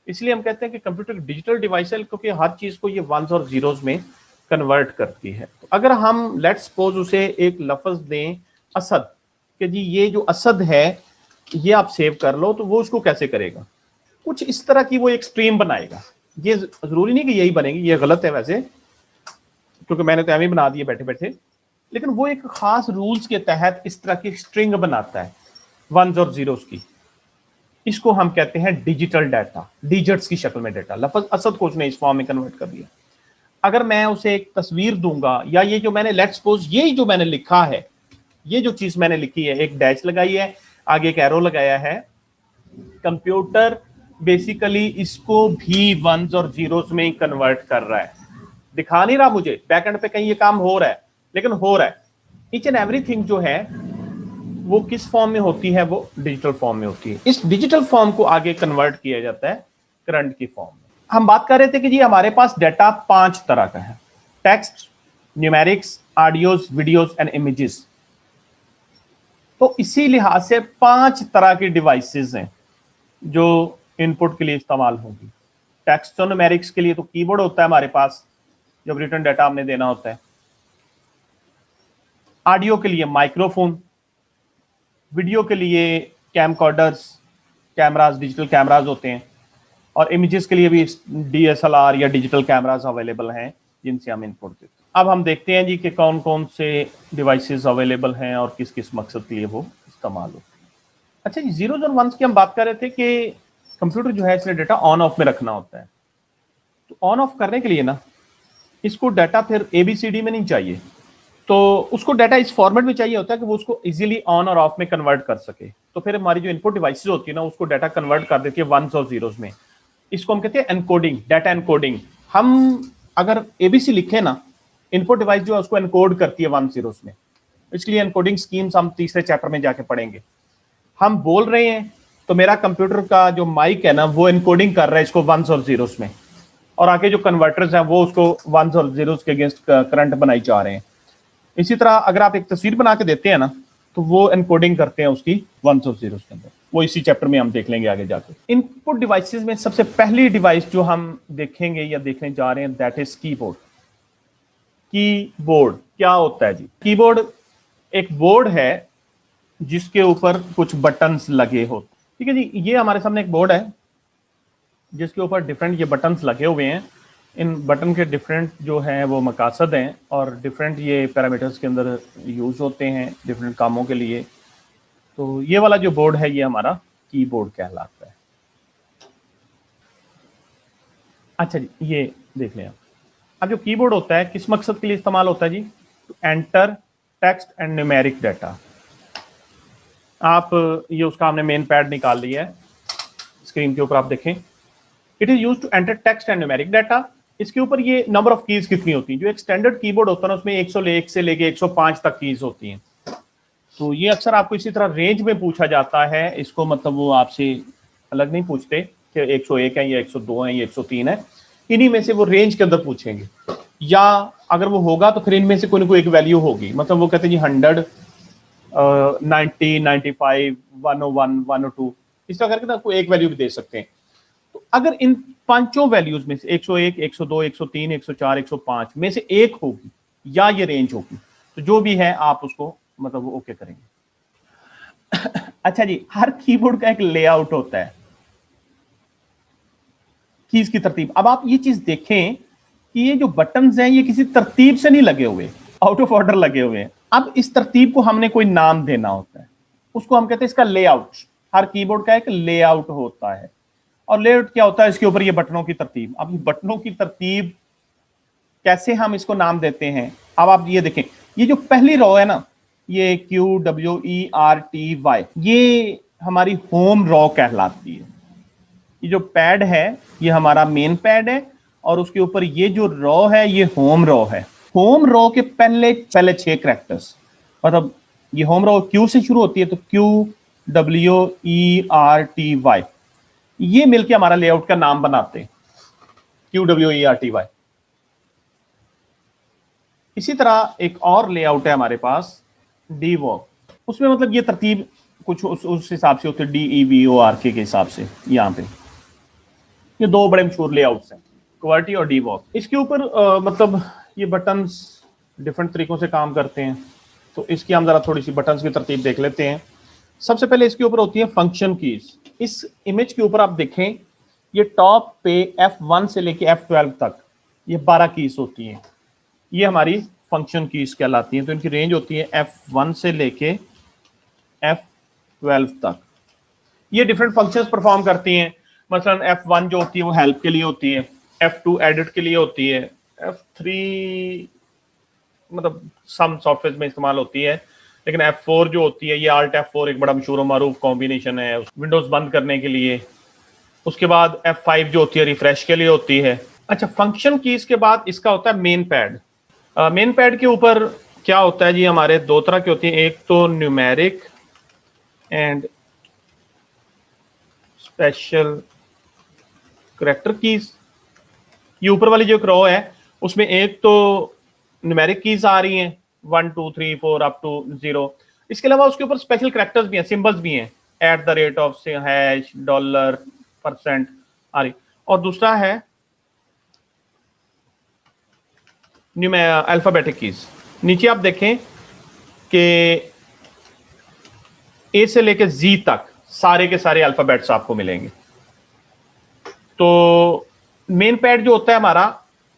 इसलिए हम कहते हैं कि कंप्यूटर डिजिटल डिवाइस है, क्योंकि हर चीज को ये वंस और जीरोस में कन्वर्ट करती है। तो अगर हम लेट्स सपोज उसे एक लफ्ज दें असद, कि जी ये जो असद है ये आप सेव कर लो, तो वो उसको कैसे करेगा? कुछ इस तरह की वो एक स्ट्रीम बनाएगा। ये जरूरी नहीं कि यही बनेगी, ये गलत है वैसे, क्योंकि मैंने तो एम बना दिए बैठे बैठे, लेकिन वो एक खास रूल्स के तहत इस तरह की स्ट्रिंग बनाता है वंस और जीरोस की। इसको हम कहते हैं डिजिटल डाटा, डिजिट्स की शक्ल में डाटा। लफ्ज असद को उसने इस फॉर्म में कन्वर्ट कर दिया। अगर मैं उसे एक तस्वीर दूंगा, या ये जो मैंने लेट्स सपोज ये जो मैंने लिखा है, ये जो चीज मैंने लिखी है, एक डैश लगाई है, आगे एक एरो लगाया है, कंप्यूटर बेसिकली इसको भी वंस और जीरोस में कन्वर्ट कर रहा है। दिखा नहीं रहा मुझे, बैकएंड पे कहीं ये काम हो रहा है, लेकिन हो रहा है। ईच एंड एवरीथिंग जो है वो किस फॉर्म में होती है? वो डिजिटल फॉर्म में होती है। इस डिजिटल फॉर्म को आगे कन्वर्ट किया जाता है करंट की फॉर्म में। हम बात कर रहे थे कि जी हमारे पास डाटा 5 तरह का है, text, numerics, audios, videos and images. तो इसी लिहाज से 5 तरह की डिवाइसेस हैं जो इनपुट के लिए इस्तेमाल होंगी। टेक्स्ट और न्यूमेरिक्स के लिए तो कीबोर्ड होता है हमारे पास, जब रिटर्न डाटा हमने देना होता है। ऑडियो के लिए माइक्रोफोन, वीडियो के लिए कैमकॉर्डर्स, कैमरास, डिजिटल कैमरास होते हैं, और इमेजेस के लिए भी DSLR या डिजिटल कैमरास अवेलेबल हैं जिनसे हम इनपुट देते हैं। अब हम देखते हैं जी कि कौन कौन से डिवाइसेस अवेलेबल हैं और किस किस मकसद के लिए वो इस्तेमाल होते हैं। अच्छा जी, जीरोज और वंस की हम बात कर रहे थे कि कंप्यूटर जो है इसने डाटा ऑन ऑफ में रखना होता है। तो ऑन ऑफ करने के लिए ना, इसको डाटा फिर ABCD में नहीं चाहिए, तो उसको डाटा इस फॉर्मेट में चाहिए होता है कि वो उसको इजीली ऑन और ऑफ में कन्वर्ट कर सके। तो फिर हमारी जो इनपुट डिवाइसेस होती है ना, उसको डाटा कन्वर्ट कर देती है वंस और जीरोस में। इसको हम कहते हैं एनकोडिंग, डाटा एनकोडिंग। हम अगर ABC लिखे ना, इनपुट डिवाइस जो है उसको एनकोड करती है 1 जीरोस में। इसलिए एनकोडिंग स्कीम्स हम तीसरे चैप्टर में जाके पढ़ेंगे। हम बोल रहे हैं तो मेरा कंप्यूटर का जो माइक है ना वो एनकोडिंग कर रहा है इसको वंस और जीरोस में, और आगे जो कन्वर्टर्स हैं वो उसको वंस और जीरोस के अगेंस्ट करंट बनाई जा रहे हैं। इसी तरह अगर आप एक तस्वीर बना के देते हैं ना तो वो एनकोडिंग करते हैं उसकी वंस और जीरोस के अंदर। वो इसी चैप्टर में हम देख लेंगे आगे जाके। इनपुट डिवाइसेस में सबसे पहली डिवाइस जो हम देखेंगे या देखने जा रहे हैं दैट इज कीबोर्ड। कीबोर्ड क्या होता है जी? कीबोर्ड एक बोर्ड है जिसके ऊपर कुछ बटन्स लगे होते। ठीक है जी, ये हमारे सामने एक बोर्ड है जिसके ऊपर डिफरेंट ये बटन्स लगे हुए हैं। इन बटन के डिफरेंट जो हैं वो मकासद हैं और डिफरेंट ये पैरामीटर्स के अंदर यूज़ होते हैं डिफरेंट कामों के लिए। तो ये वाला जो बोर्ड है ये हमारा कीबोर्ड कहलाता है। अच्छा जी, ये देख लें आप। अब जो कीबोर्ड होता है किस मकसद के लिए इस्तेमाल होता है जी? To enter text and numeric data. आप ये उसका हमने मेन पैड निकाल लिया है, स्क्रीन के ऊपर आप देखें। It is used to enter text and numeric data. इसके ऊपर ये नंबर ऑफ कीज कितनी होती हैं? जो एक स्टैंडर्ड कीबोर्ड होता है ना उसमें 101 से लेके 105 तक कीज होती हैं। तो ये अक्सर आपको इसी तरह रेंज में पूछा जाता है। इसको मतलब वो आपसे अलग नहीं पूछते कि 101 है या 102 है या 103 है। इन्हीं में से वो रेंज के अंदर पूछेंगे, या अगर वो होगा तो फिर इनमें से कोई ना कोई एक वैल्यू होगी। मतलब वो कहते हैं जी 100, 90, 95, 101, 102, इस तरह करके ना कोई एक वैल्यू भी दे सकते हैं। तो अगर इन पांचों वैल्यूज में से 101, 102, 103, 104, 105 में से एक होगी या ये रेंज होगी तो जो भी है आप उसको मतलब वो ओके करेंगे। अच्छा जी, हर कीबोर्ड का एक लेआउट होता है, कीज की तरतीब। अब आप ये चीज देखें कि ये जो बटन्स हैं ये किसी तरतीब से नहीं लगे हुए, आउट ऑफ ऑर्डर लगे हुए हैं। अब इस तरतीब को हमने कोई नाम देना होता है, उसको हम कहते हैं इसका लेआउट। हर कीबोर्ड का एक लेआउट होता है, और लेआउट क्या होता है? इसके ऊपर ये बटनों की तरतीब। अब ये बटनों की तरतीब कैसे हम इसको नाम देते हैं? अब आप ये देखें, ये जो पहली रो है ना, ये QWERTY, ये हमारी होम रो कहलाती है। ये जो पैड है ये हमारा मेन पैड है, और उसके ऊपर ये जो रो है ये होम रो है। होम रो के पहले 6 कैरेक्टर्स, मतलब ये होम रो Q से शुरू होती है तो QWERTY, ये मिलके हमारा लेआउट का नाम बनाते हैं, QWERTY। इसी तरह एक और लेआउट है हमारे पास DEVOC। उसमें मतलब ये तरतीब कुछ उस हिसाब से होती है, DEVORK के हिसाब से। यहाँ पे ये दो बड़े मशहूर लेआउट्स हैं, QWERTY और DEVOC। इसके ऊपर मतलब ये बटन्स डिफरेंट तरीकों से काम करते हैं। तो इसकी हम जरा थोड़ी सी बटन्स की तरतीब देख लेते हैं। सबसे पहले इसके ऊपर होती है फंक्शन कीज। इस इमेज के ऊपर आप देखें, ये टॉप पे F1 से लेके F12 तक ये 12 कीज होती हैं। ये हमारी फंक्शन कीज कहलाती हैं। तो इनकी रेंज होती है F1 से लेके F12 तक। ये डिफरेंट फंक्शंस परफॉर्म करती हैं। मसलन F1 जो होती है वो हेल्प के लिए होती है, F2 एडिट के लिए होती है, F3 मतलब सम सॉफ्टवेयर में इस्तेमाल होती है, लेकिन F4 जो होती है ये Alt F4 एक बड़ा मशहूर और मारूफ कॉम्बिनेशन है विंडोज बंद करने के लिए। उसके बाद F5 जो होती है रिफ्रेश के लिए होती है। अच्छा, फंक्शन कीज के बाद इसका होता है मेन पैड। मेन पैड के ऊपर क्या होता है जी? हमारे दो तरह की होती है, एक तो numeric and special character keys. ये ऊपर वाली जो रो है उसमें एक तो न्यूमेरिक कीज आ रही हैं 1 2 3 4 अप टू 0। इसके अलावा उसके ऊपर स्पेशल करैक्टर्स भी हैं, सिंबल्स भी हैं, @ हैश, डॉलर, % आ रही। और दूसरा है अल्फाबेटिक कीज। नीचे आप देखें कि A से लेकर Z तक सारे के सारे अल्फाबेट्स आपको मिलेंगे। तो मेन पैड जो होता है हमारा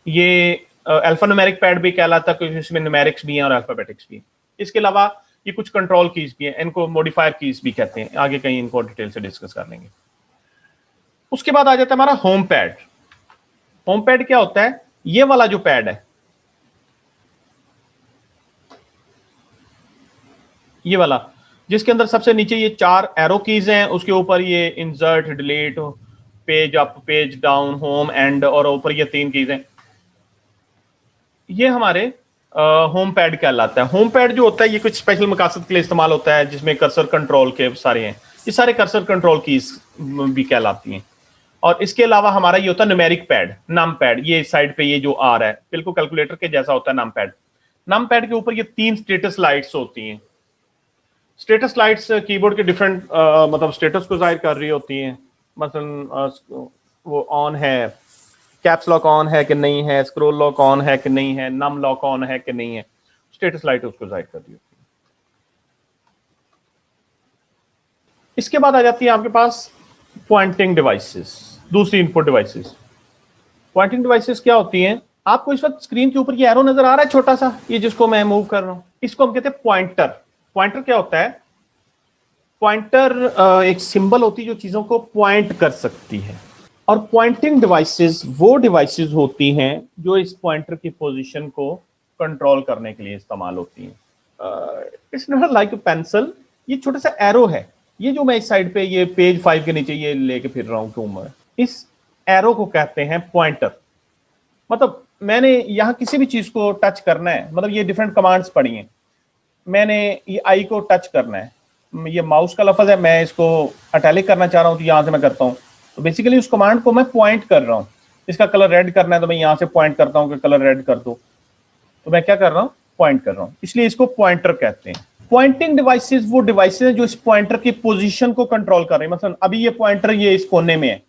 ये अल्फान्यूमेरिक पैड भी कहलाता है क्योंकि इसमें न्यूमेरिक्स भी हैं और अल्फाबेटिक्स भी हैं। इसके अलावा ये कुछ कंट्रोल कीज भी हैं, इनको मॉडिफायर कीज भी कहते हैं। आगे कहीं इनको डिटेल से डिस्कस कर लेंगे। उसके बाद आ जाता है हमारा होम पैड। होम पैड क्या होता है? ये वाला जो पैड है, ये वाला जिसके अंदर सबसे नीचे ये 4 एरो कीज हैं, उसके ऊपर ये insert, delete, page up, page down, home, and, और ऊपर ये 3 कीज हैं। ये हमारे होम पैड कहलाता है। होम पैड जो होता है ये कुछ स्पेशल मकासद के लिए इस्तेमाल होता है, जिसमें कर्सर कंट्रोल के सारे हैं, ये सारे कर्सर कंट्रोल कीज भी कहलाती हैं। और इसके अलावा हमारा ये होता है न्यूमेरिक पैड, नम पैड, ये साइड पे ये जो आ रहा है बिल्कुल कैलकुलेटर के जैसा होता है नम पैड। नम पैड के ऊपर ये 3 स्टेटस लाइट्स होती हैं। स्टेटस लाइट्स कीबोर्ड के डिफरेंट मतलब स्टेटस को जाहिर कर रही होती हैं। मसलन वो ऑन है, कैप्स लॉक ऑन है कि नहीं है, स्क्रॉल लॉक ऑन है कि नहीं है, नम लॉक ऑन है कि नहीं है, स्टेटस लाइट उसको जाहिर कर रही होती है। इसके बाद आ जाती है आपके पास पॉइंटिंग डिवाइसेस, दूसरी इनपुट डिवाइसेस। पॉइंटिंग डिवाइसेस क्या होती हैं? आपको इस वक्त स्क्रीन के ऊपर ये एरो नजर आ रहा है छोटा सा, ये जिसको मैं मूव कर रहा हूं, इसको हम कहते हैं पॉइंटर। पॉइंटर क्या होता है? पॉइंटर एक सिंबल होती है जो चीजों को पॉइंट कर सकती है। और पॉइंटिंग डिवाइसेस वो डिवाइसेस होती हैं जो इस पॉइंटर की पोजीशन को कंट्रोल करने के लिए इस्तेमाल होती हैं। It's not like a pencil, ये छोटा सा एरो है, ये जो मैं इस साइड पे ये पेज 5 के नीचे ये लेके फिर रहा हूं क्यों मैं, इस एरो को कहते हैं पॉइंटर। मतलब मैंने यहाँ किसी भी चीज को टच करना है, मतलब ये डिफरेंट कमांड्स पढ़ी हैं, मैंने ये आई को टच करना है, ये माउस का लफज है, मैं इसको अटैलिक करना चाह रहा हूँ तो यहाँ से मैं करता हूँ, तो बेसिकली उस कमांड को मैं पॉइंट कर रहा हूँ। इसका कलर रेड करना है तो मैं यहाँ से पॉइंट करता हूँ कि कलर रेड कर दो, तो मैं क्या कर रहा हूँ? पॉइंट कर रहा हूँ, इसलिए इसको पॉइंटर कहते हैं। पॉइंटिंग डिवाइसेस वो डिवाइसेस हैं जो इस पॉइंटर की पोजीशन को कंट्रोल कर रहे हैं। मतलब अभी ये पॉइंटर ये इस कोने में है,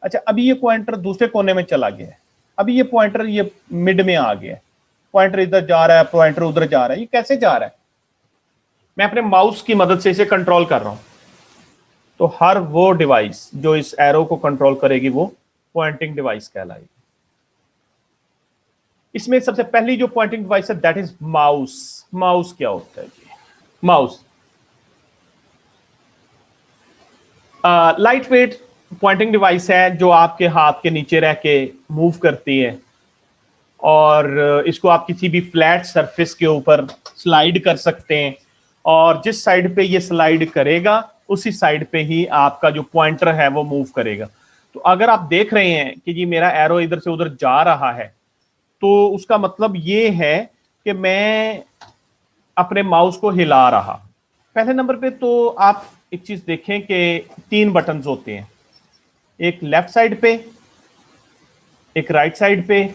अच्छा अभी ये पॉइंटर दूसरे कोने में चला गया है, अभी ये पॉइंटर ये मिड में आ गया है, पॉइंटर इधर जा रहा है, पॉइंटर उधर जा रहा है, ये कैसे जा रहा है? मैं अपने माउस की मदद से इसे कंट्रोल कर रहा हूं। तो हर वो डिवाइस जो इस एरो को कंट्रोल करेगी वो पॉइंटिंग डिवाइस कहलाएगी। इसमें सबसे पहली जो पॉइंटिंग डिवाइस है दैट इज माउस। माउस क्या होता है जी? Mouse lightweight pointing device है जो आपके हाथ के नीचे रह के मूव करती है, और इसको आप किसी भी फ्लैट सरफेस के ऊपर स्लाइड कर सकते हैं, और जिस साइड पे ये स्लाइड करेगा उसी साइड पे ही आपका जो पॉइंटर है वो मूव करेगा। तो अगर आप देख रहे हैं कि जी मेरा एरो इधर से उधर जा रहा है, तो उसका मतलब ये है कि मैं अपने माउस को हिला रहा। पहले नंबर पे तो आप एक चीज देखें कि 3 बटन्स होते हैं, एक लेफ्ट साइड पे, एक राइट साइड पे,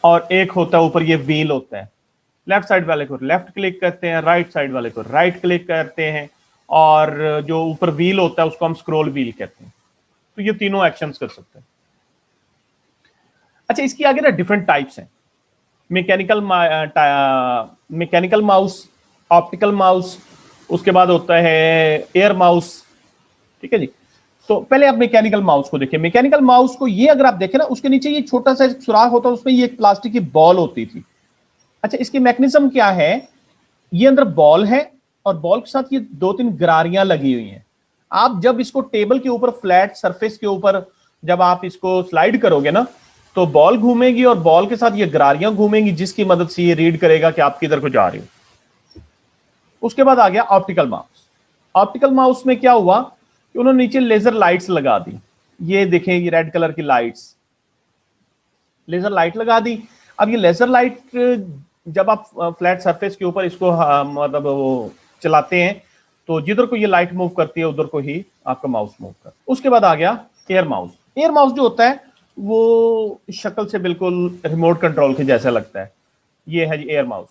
और एक होता है ऊपर ये व्हील होता है। लेफ्ट साइड वाले को लेफ्ट क्लिक करते हैं, राइट साइड वाले को राइट क्लिक करते हैं, और जो ऊपर व्हील होता है उसको हम स्क्रॉल व्हील कहते हैं। तो ये तीनों एक्शंस कर सकते हैं। अच्छा, इसकी आगे ना डिफरेंट टाइप्स हैं, मैकेनिकल माउस, ऑप्टिकल माउस, उसके बाद होता है एयर माउस। ठीक है जी। तो पहले आप मैकेनिकल माउस को देखिए। मैकेनिकल माउस को ये अगर आप देखें ना, उसके नीचे ये छोटा सा सुराख होता है, उसमें ये एक प्लास्टिक की बॉल होती थी। अच्छा, इसकी मैकेनिज्म क्या है? ये अंदर बॉल है और बॉल के साथ ये 2-3 गरारियां लगी हुई हैं। आप जब इसको टेबल के ऊपर फ्लैट सरफेस के ऊपर जब आप इसको स्लाइड करोगे ना, तो बॉल घूमेगी और बॉल के साथ ये गरारियां घूमेंगी, जिसकी मदद से ये रीड करेगा कि आप किधर को जा रहे हो। उसके बाद आ गया ऑप्टिकल माउस। ऑप्टिकल माउस में क्या हुआ कि उन्होंने नीचे लेजर लाइट्स लगा दी। ये देखें, ये रेड कलर की लाइट्स, लेजर लाइट लगा दी। अब ये लेजर लाइट जब आप फ्लैट सरफेस के ऊपर इसको मतलब वो चलाते हैं, तो जिधर को ये लाइट मूव करती है उधर को ही आपका माउस मूव करता है। उसके बाद आ गया एयर माउस। एयर माउस जो होता है वो शक्ल से बिल्कुल रिमोट कंट्रोल के जैसा लगता है। ये है जी एयर माउस।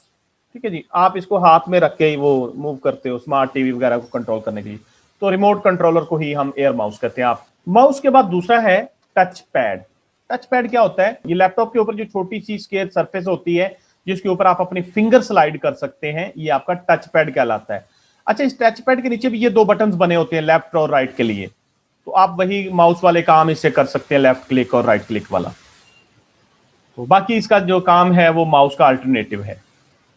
ठीक है जी। आप इसको हाथ में रख के ही वो मूव करते हो स्मार्ट टीवी वगैरह को कंट्रोल करने के लिए, तो रिमोट कंट्रोलर को ही हम एयर माउस कहते हैं। आप माउस के बाद दूसरा है टच पैड। टच पैड क्या होता है? ये लैपटॉप के ऊपर जो छोटी सी स्क्वायर सरफेस होती है जिसके ऊपर आप अपनी फिंगर स्लाइड कर सकते हैं, ये आपका टच पैड कहलाता है। अच्छा, इस टच पैड के नीचे भी ये 2 बटन्स बने होते हैं लेफ्ट और राइट के लिए, तो आप वही माउस वाले काम इससे कर सकते हैं, लेफ्ट क्लिक और राइट क्लिक वाला। तो बाकी इसका जो काम है वो माउस का अल्टरनेटिव है।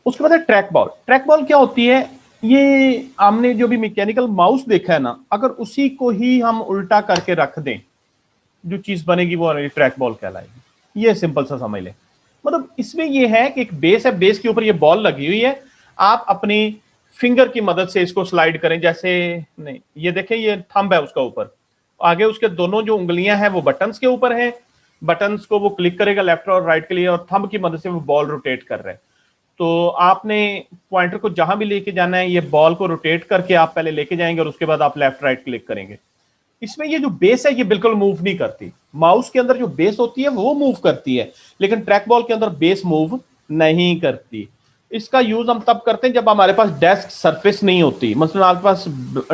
उसके बाद है ट्रैक बॉल। ट्रैक बॉल क्या होती है? ये हमने जो भी मैकेनिकल माउस देखा है ना, अगर उसी को ही हम उल्टा करके रख दें, जो चीज बनेगी वो ट्रैक बॉल कहलाएगी। ये सिंपल सा समझ लें। मतलब इसमें ये है कि एक बेस है, बेस के ऊपर ये बॉल लगी हुई है, आप अपनी फिंगर की मदद से इसको स्लाइड करें। जैसे नहीं, ये देखें, ये थंब है उसका ऊपर, आगे उसके दोनों जो उंगलियां हैं वो बटन्स के ऊपर हैं, बटन्स को वो क्लिक करेगा लेफ्ट और राइट के लिए, और थंब की मदद से वो बॉल रोटेट कर रहे हैं। तो आपने पॉइंटर को जहां भी लेके जाना है, ये बॉल को रोटेट करके आप पहले लेके जाएंगे और उसके बाद आप लेफ्ट राइट क्लिक करेंगे। इसमें ये जो बेस है ये बिल्कुल मूव नहीं करती। माउस के अंदर जो बेस होती है वो मूव करती है, लेकिन ट्रैक बॉल के अंदर बेस मूव नहीं करती। इसका यूज हम तब करते हैं जब हमारे पास डेस्क सरफेस नहीं होती। मतलब आपके पास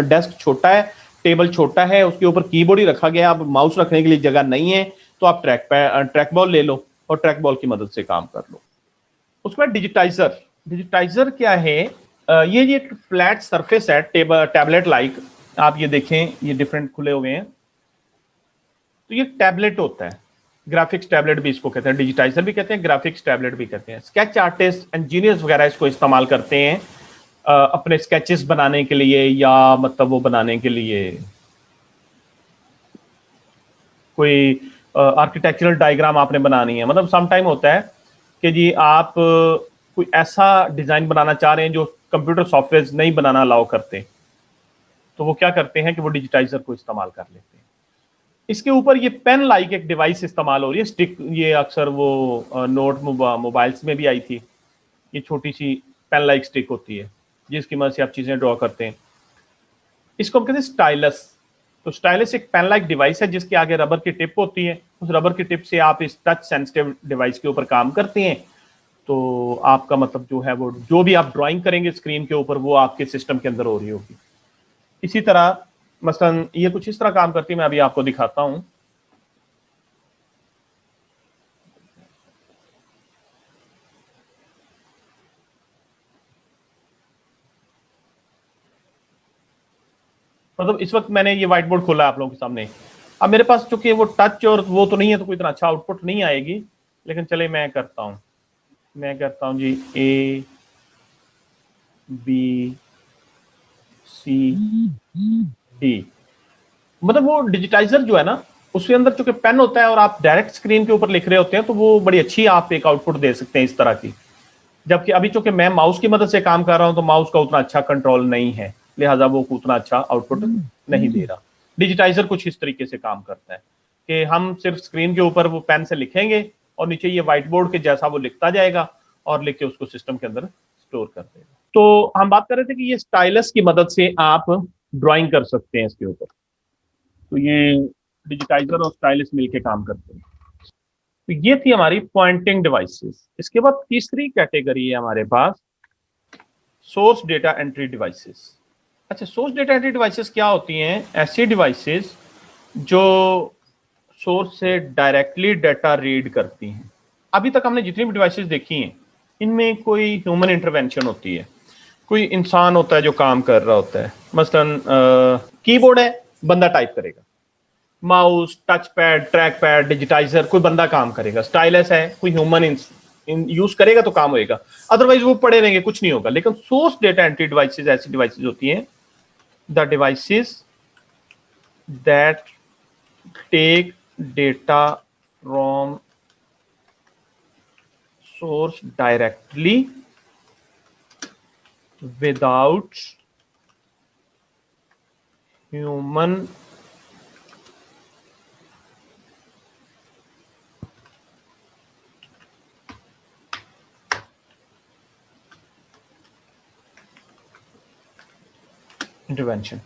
डेस्क छोटा है, टेबल छोटा है, उसके ऊपर कीबोर्ड ही रखा गया, अब माउस रखने के लिए जगह नहीं है, तो आप ट्रैक बॉल ले लो और ट्रैक बॉल की मदद से काम कर लो। उसके बाद डिजिटाइजर। डिजिटाइजर क्या है? ये एक फ्लैट सरफेस है, टैबलेट लाइक। आप ये देखें, ये डिफरेंट खुले हुए हैं, तो ये टैबलेट होता है। ग्राफिक्स टैबलेट भी इसको कहते हैं, डिजिटाइजर भी कहते हैं, ग्राफिक्स टैबलेट भी कहते हैं। स्केच आर्टिस्ट, इंजीनियर्स वगैरह इसको इस्तेमाल करते हैं अपने स्केचेस बनाने के लिए, या मतलब वो बनाने के लिए कोई आर्किटेक्चरल डायग्राम आपने बनानी है। मतलब सम टाइम होता है कि जी आप कोई ऐसा डिजाइन बनाना चाह रहे हैं जो कंप्यूटर सॉफ्टवेयर नहीं बनाना अलाउ करते, तो वो क्या करते हैं कि वो डिजिटाइजर को इस्तेमाल कर लेते हैं। इसके ऊपर ये पेन लाइक एक डिवाइस इस्तेमाल हो रही है, स्टिक। ये अक्सर वो नोट मोबाइल्स में भी आई थी। ये छोटी सी पेन लाइक स्टिक होती है जिसकी मदद से आप चीजें ड्रॉ करते हैं। इसको हम कहते हैं स्टाइलस। तो स्टाइलस एक पेन लाइक डिवाइस है जिसके आगे रबर की टिप होती है। उस रबर की टिप से आप इस टच सेंसिटिव डिवाइस के ऊपर काम करते हैं, तो आपका मतलब जो है वो जो भी आप ड्राइंग करेंगे स्क्रीन के ऊपर, वो आपके सिस्टम के अंदर हो रही होगी। इसी तरह मसलन ये कुछ इस तरह काम करती है, मैं अभी आपको दिखाता हूं। मतलब इस वक्त मैंने ये व्हाइट बोर्ड खोला है आप लोगों के सामने। अब मेरे पास चूंकि वो टच और वो तो नहीं है, तो कोई इतना अच्छा आउटपुट नहीं आएगी, लेकिन चले मैं करता हूं जी ए बी सी डी। मतलब वो डिजिटाइजर जो है ना, उसके अंदर चूंकि पेन होता है और आप डायरेक्ट स्क्रीन के ऊपर लिख रहे होते हैं, तो वो बड़ी अच्छी आप एक आउटपुट दे सकते हैं इस तरह की। जबकि अभी चूंकि मैं माउस की मदद से काम कर रहा हूं, तो माउस का उतना अच्छा कंट्रोल नहीं है, लिहाजा वो उतना अच्छा आउटपुट नहीं दे रहा। डिजिटाइजर कुछ इस तरीके से काम करता है कि हम सिर्फ स्क्रीन के ऊपर वो पेन से लिखेंगे और नीचे ये व्हाइट बोर्ड के जैसा वो लिखता जाएगा और लिख के उसको सिस्टम के अंदर स्टोर कर देगा। तो हम बात कर रहे थे कि ये स्टाइलस की मदद से आप ड्राइंग कर सकते हैं इसके ऊपर। तो ये डिजिटाइजर और स्टाइलस मिलके काम करते हैं। तो ये थी हमारी पॉइंटिंग डिवाइसेस। इसके बाद तीसरी कैटेगरी है हमारे पास सोर्स डेटा एंट्री डिवाइसेस। अच्छा, सोर्स डेटा एंट्री डिवाइसेस क्या होती हैं? ऐसी डिवाइसेस जो सोर्स से डायरेक्टली डाटा रीड करती हैं। अभी तक हमने जितनी भी डिवाइसेस देखी हैं, इनमें कोई ह्यूमन इंटरवेंशन होती है, कोई इंसान होता है जो काम कर रहा होता है। मसलन कीबोर्ड है, बंदा टाइप करेगा। Mouse, touch pad, track pad, digitiser, कोई बंदा काम करेगा। स्टाइलस है, कोई ह्यूमन यूज करेगा तो काम होएगा, अदरवाइज वो पड़े रहेंगे, कुछ नहीं होगा। लेकिन सोर्स डेटा एंट्री डिवाइसेस ऐसी डिवाइसेस होती हैं, the devices that take data from source directly without human intervention.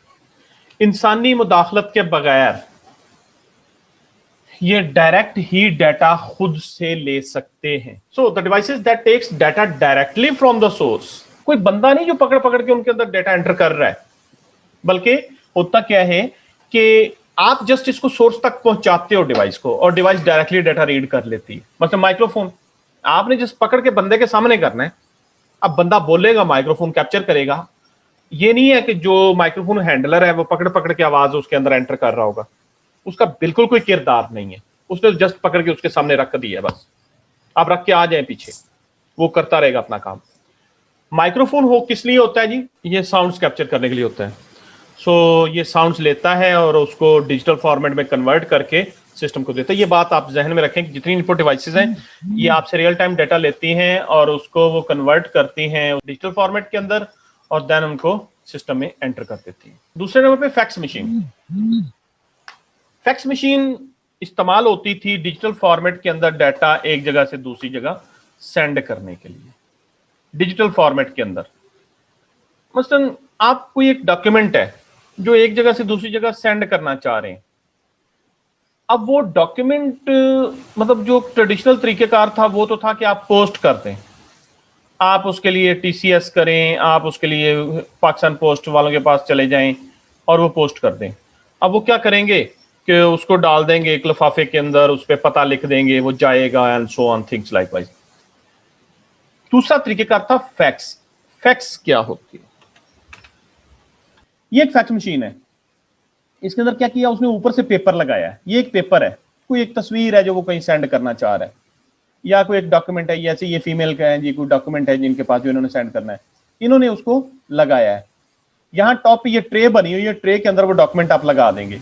इंसानी मुदाखलत के बगैर ये डायरेक्ट ही डाटा खुद से ले सकते हैं। So the devices that takes data directly from the source. कोई बंदा नहीं जो पकड़ पकड़ के उनके अंदर डाटा एंटर कर रहा है, बल्कि होता क्या है कि आप जस्ट इसको सोर्स तक पहुंचाते हो डिवाइस को, और डिवाइस डायरेक्टली डाटा रीड कर लेती है। मतलब माइक्रोफोन आपने जस्ट पकड़ के बंदे के सामने करना है। अब बंदा बोलेगा, माइक्रोफोन कैप्चर करेगा। ये नहीं है कि जो माइक्रोफोन हैंडलर है वो पकड़ पकड़ के आवाज उसके अंदर एंटर कर रहा होगा। उसका बिल्कुल कोई किरदार नहीं है, उसने जस्ट पकड़ के उसके सामने रख दिया, बस आप रख के आ जाए पीछे, वो करता रहेगा अपना काम। माइक्रोफोन हो किस लिए होता है जी? ये साउंड्स कैप्चर करने के लिए होता है। सो ये साउंड्स लेता है और उसको डिजिटल फॉर्मेट में कन्वर्ट करके सिस्टम को देता है। ये बात आप जहन में रखें कि जितनी इनपुट डिवाइसेस हैं, ये आपसे रियल टाइम डाटा लेती हैं और उसको वो कन्वर्ट करती हैं डिजिटल फॉर्मेट के अंदर, और देन उनको सिस्टम में एंटर कर देती है। दूसरे नंबर पे फैक्स मशीन। फैक्स मशीन इस्तेमाल होती थी डिजिटल फॉर्मेट के अंदर डाटा एक जगह से दूसरी जगह सेंड करने के लिए। डिजिटल फॉर्मेट के अंदर। मसलन आप कोई एक डॉक्यूमेंट है जो एक जगह से दूसरी जगह सेंड करना चाह रहे हैं। अब वो डॉक्यूमेंट मतलब जो ट्रेडिशनल तरीकेकार था वो तो था कि आप पोस्ट कर दें, आप उसके लिए टीसीएस करें, आप उसके लिए पाकिस्तान पोस्ट वालों के पास चले जाएं और वो पोस्ट कर दें। अब वो क्या करेंगे कि उसको डाल देंगे एक लिफाफे के अंदर, उस पर पता लिख देंगे, वो जाएगा and so on things like wise. दूसरा तरीकेकार था फैक्स। फैक्स क्या होती है? ये एक फैक्स मशीन है। इसके अंदर क्या किया उसने, ऊपर से पेपर लगाया है। ये एक पेपर है, कोई एक तस्वीर है जो वो कहीं सेंड करना चाह रहा है, या कोई एक डॉक्यूमेंट है, ऐसे ये फीमेल का है जी, कोई डॉक्यूमेंट है जिनके पास जो इन्होंने सेंड करना है, इन्होंने उसको लगाया है। यहाँ टॉप पे ये ट्रे बनी हुई है, ट्रे के अंदर वो डॉक्यूमेंट आप लगा देंगे।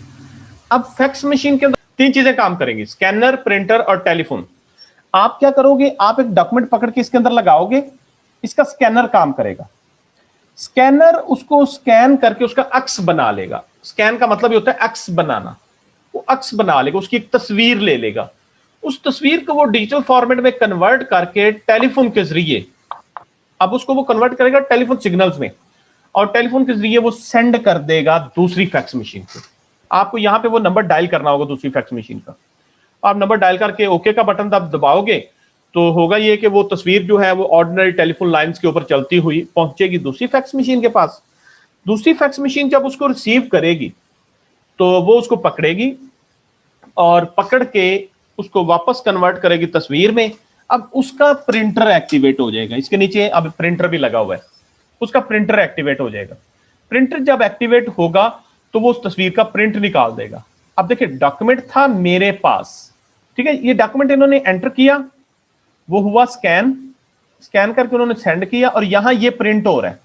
अब फैक्स मशीन के अंदर तीन चीजें काम करेंगी, स्कैनर, प्रिंटर और टेलीफोन। आप क्या करोगे, आप एक डॉक्यूमेंट पकड़ के इसके अंदर लगाओगे, इसका स्कैनर काम करेगा। स्कैनर उसको स्कैन करके उसका अक्स बना लेगा। स्कैन का मतलब ये होता है अक्स बनाना। वो अक्स बना लेगा, उसकी एक तस्वीर ले लेगा। उस तस्वीर को वो डिजिटल फॉर्मेट में कन्वर्ट करके टेलीफोन के जरिए, अब उसको वो कन्वर्ट करेगा टेलीफोन सिग्नल्स में, और टेलीफोन के जरिए वो सेंड कर देगा दूसरी फैक्स मशीन को। आपको यहां पे वो नंबर डायल करना होगा दूसरी फैक्स मशीन का। आप नंबर डायल करके ओके का बटन आप दबाओगे तो होगा ये कि वो तस्वीर जो है वो ऑर्डिनरी टेलीफोन लाइंस के ऊपर चलती हुई पहुंचेगी दूसरी फैक्स मशीन के पास। दूसरी फैक्स मशीन जब उसको रिसीव करेगी तो वो उसको पकड़ेगी और पकड़ के उसको वापस कन्वर्ट करेगी तस्वीर में। अब उसका प्रिंटर एक्टिवेट हो जाएगा। इसके नीचे अब प्रिंटर भी लगा हुआ है, उसका प्रिंटर एक्टिवेट हो जाएगा। प्रिंटर जब एक्टिवेट होगा तो वो उस तस्वीर का प्रिंट निकाल देगा। अब देखिए, डॉक्यूमेंट था मेरे पास, ठीक है, ये डॉक्यूमेंट इन्होंने एंटर किया, वो हुआ स्कैन, स्कैन करके उन्होंने सेंड किया, और यहां ये प्रिंट हो रहा है।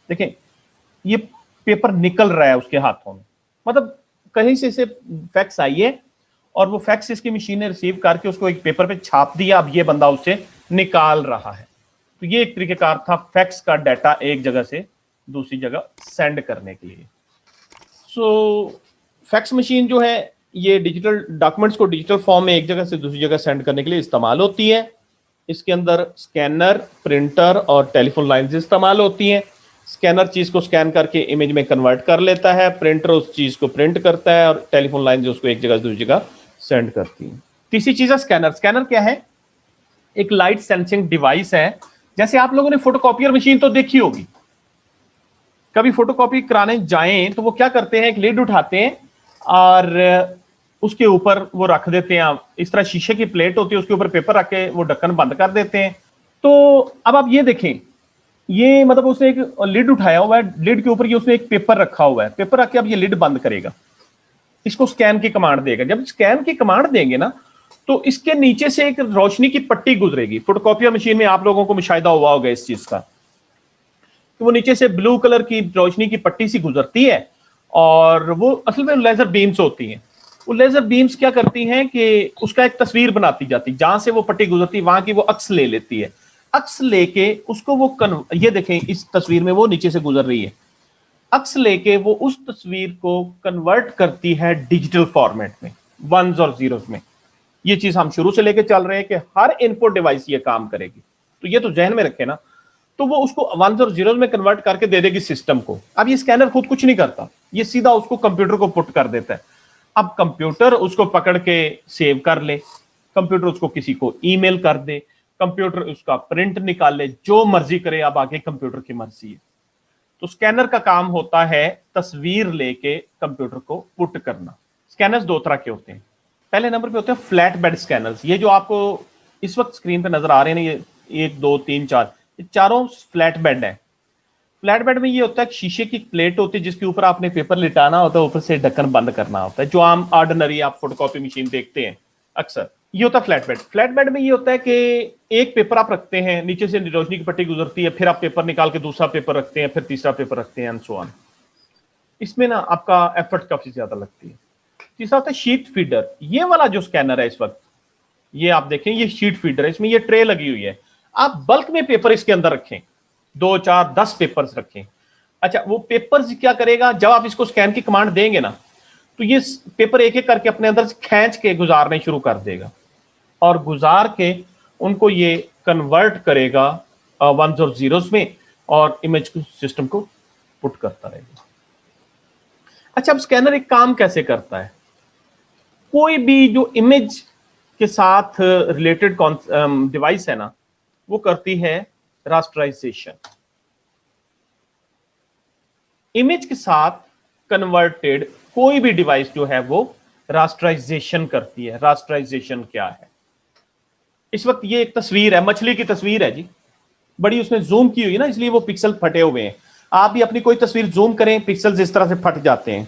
देखें, ये पेपर निकल रहा है उसके हाथों में, मतलब कहीं से इसे फैक्स आई है और वो फैक्स इसकी मशीन ने रिसीव करके उसको एक पेपर पे छाप दिया। अब ये बंदा उससे निकाल रहा है। तो ये एक तरीकेकार था फैक्स का डाटा एक जगह से दूसरी जगह सेंड करने के लिए। सो फैक्स मशीन जो है ये डिजिटल डॉक्यूमेंट्स को डिजिटल फॉर्म में एक जगह से दूसरी जगह सेंड करने के लिए इस्तेमाल होती है। इसके अंदर स्कैनर, प्रिंटर और टेलीफोन लाइंस इस्तेमाल होती हैं। स्कैनर चीज को स्कैन करके इमेज में कन्वर्ट कर लेता है, प्रिंटर उस चीज को प्रिंट करता है, और टेलीफोन लाइंस उसको एक जगह से दूसरी जगह सेंड करती है। तीसरी चीज है स्कैनर। स्कैनर क्या है? एक लाइट सेंसिंग डिवाइस है। जैसे आप लोगों ने फोटोकॉपियर मशीन तो देखी होगी, कभी फोटोकॉपी कराने जाएं तो वो क्या करते हैं, एक लिड उठाते हैं और उसके ऊपर वो रख देते हैं। इस तरह शीशे की प्लेट होती है, उसके ऊपर पेपर रख के वो ढक्कन बंद कर देते हैं। तो अब आप ये देखें, ये मतलब उसने एक लिड उठाया हुआ है, लिड के ऊपर ये उसने एक पेपर रखा हुआ है, पेपर रख के अब ये लिड बंद करेगा, इसको स्कैन की कमांड देगा। जब स्कैन की कमांड देंगे ना तो इसके नीचे से एक रोशनी की पट्टी गुजरेगी। फोटोकॉपियर मशीन में आप लोगों को मुशाहिदा हुआ होगा इस चीज का, तो वो नीचे से ब्लू कलर की रोशनी की पट्टी सी गुजरती है, और वो असल में लेजर बीम्स होती हैं। वो लेजर बीम्स क्या करती हैं कि उसका एक तस्वीर बनाती जाती, जहां से वो पट्टी गुजरती वहां की वो अक्स ले लेती है। अक्स लेके उसको वो ये देखें, इस तस्वीर में वो नीचे से गुजर रही है। अक्स लेके वो उस तस्वीर को कन्वर्ट करती है डिजिटल फॉर्मेट में, वंस और जीरोस में। ये चीज हम शुरू से लेके चल रहे हैं कि हर इनपुट डिवाइस ये काम करेगी, तो ये तो जहन में रखे ना। तो वो उसको वंस और जीरोस में कन्वर्ट करके दे देगी सिस्टम को। अब ये स्कैनर खुद कुछ नहीं करता, ये सीधा उसको कंप्यूटर को पुट कर देता है। अब कंप्यूटर उसको पकड़ के सेव कर ले, कंप्यूटर उसको किसी को ईमेल कर दे, कंप्यूटर उसका प्रिंट निकाल ले, जो मर्जी करे। अब आगे कंप्यूटर की मर्जी है। तो स्कैनर का काम होता है तस्वीर लेके कंप्यूटर को पुट करना। स्कैनर्स दो तरह के होते हैं। पहले नंबर पे होते हैं फ्लैट बेड स्कैनर्स। ये जो आपको इस वक्त स्क्रीन पे नजर आ रहे हैं ना, ये 1 2 3 4, ये चारों फ्लैट बेड है। फ्लैट बेड में ये होता है शीशे की प्लेट होती है जिसके ऊपर आपने पेपर लिटाना होता है, ऊपर से ढक्कन बंद करना होता है, जो आम ऑर्डिनरी आप फोटोकॉपी मशीन देखते हैं अक्सर। ये होता है फ्लैट बेड। फ्लैट बेड में ये होता है कि एक पेपर आप रखते हैं, नीचे से रोशनी की पट्टी गुजरती है, फिर आप पेपर निकाल के दूसरा पेपर रखते हैं, फिर तीसरा पेपर रखते हैं एंड सो ऑन। इसमें ना आपका एफर्ट काफी ज्यादा लगती है। तीसरा होता है शीट फीडर। ये वाला जो स्कैनर है इस वक्त, ये आप देखें, ये शीट फीडर है, इसमें ये ट्रे लगी हुई है। आप बल्क में पेपर इसके अंदर रखें, 2 4 10 पेपर्स रखें। अच्छा, वो पेपर्स क्या करेगा, जब आप इसको स्कैन की कमांड देंगे ना तो ये पेपर एक एक करके अपने अंदर से खींच के गुजारने शुरू कर देगा, और गुजार के उनको ये कन्वर्ट करेगा वंस और जीरोस में, और इमेज को सिस्टम को पुट करता रहेगा। अच्छा, अब स्कैनर एक काम कैसे करता है? कोई भी जो इमेज के साथ रिलेटेड डिवाइस है ना, वो करती है रास्टराइजेशन। इमेज के साथ कन्वर्टेड कोई भी डिवाइस जो है वो रास्टराइजेशन करती है। रास्टराइजेशन क्या है? इस वक्त ये एक तस्वीर है, मछली की तस्वीर है जी, बड़ी उसमें जूम की हुई है ना, इसलिए वो पिक्सल फटे हुए हैं। आप भी अपनी कोई तस्वीर जूम करें, पिक्सल इस तरह से फट जाते हैं।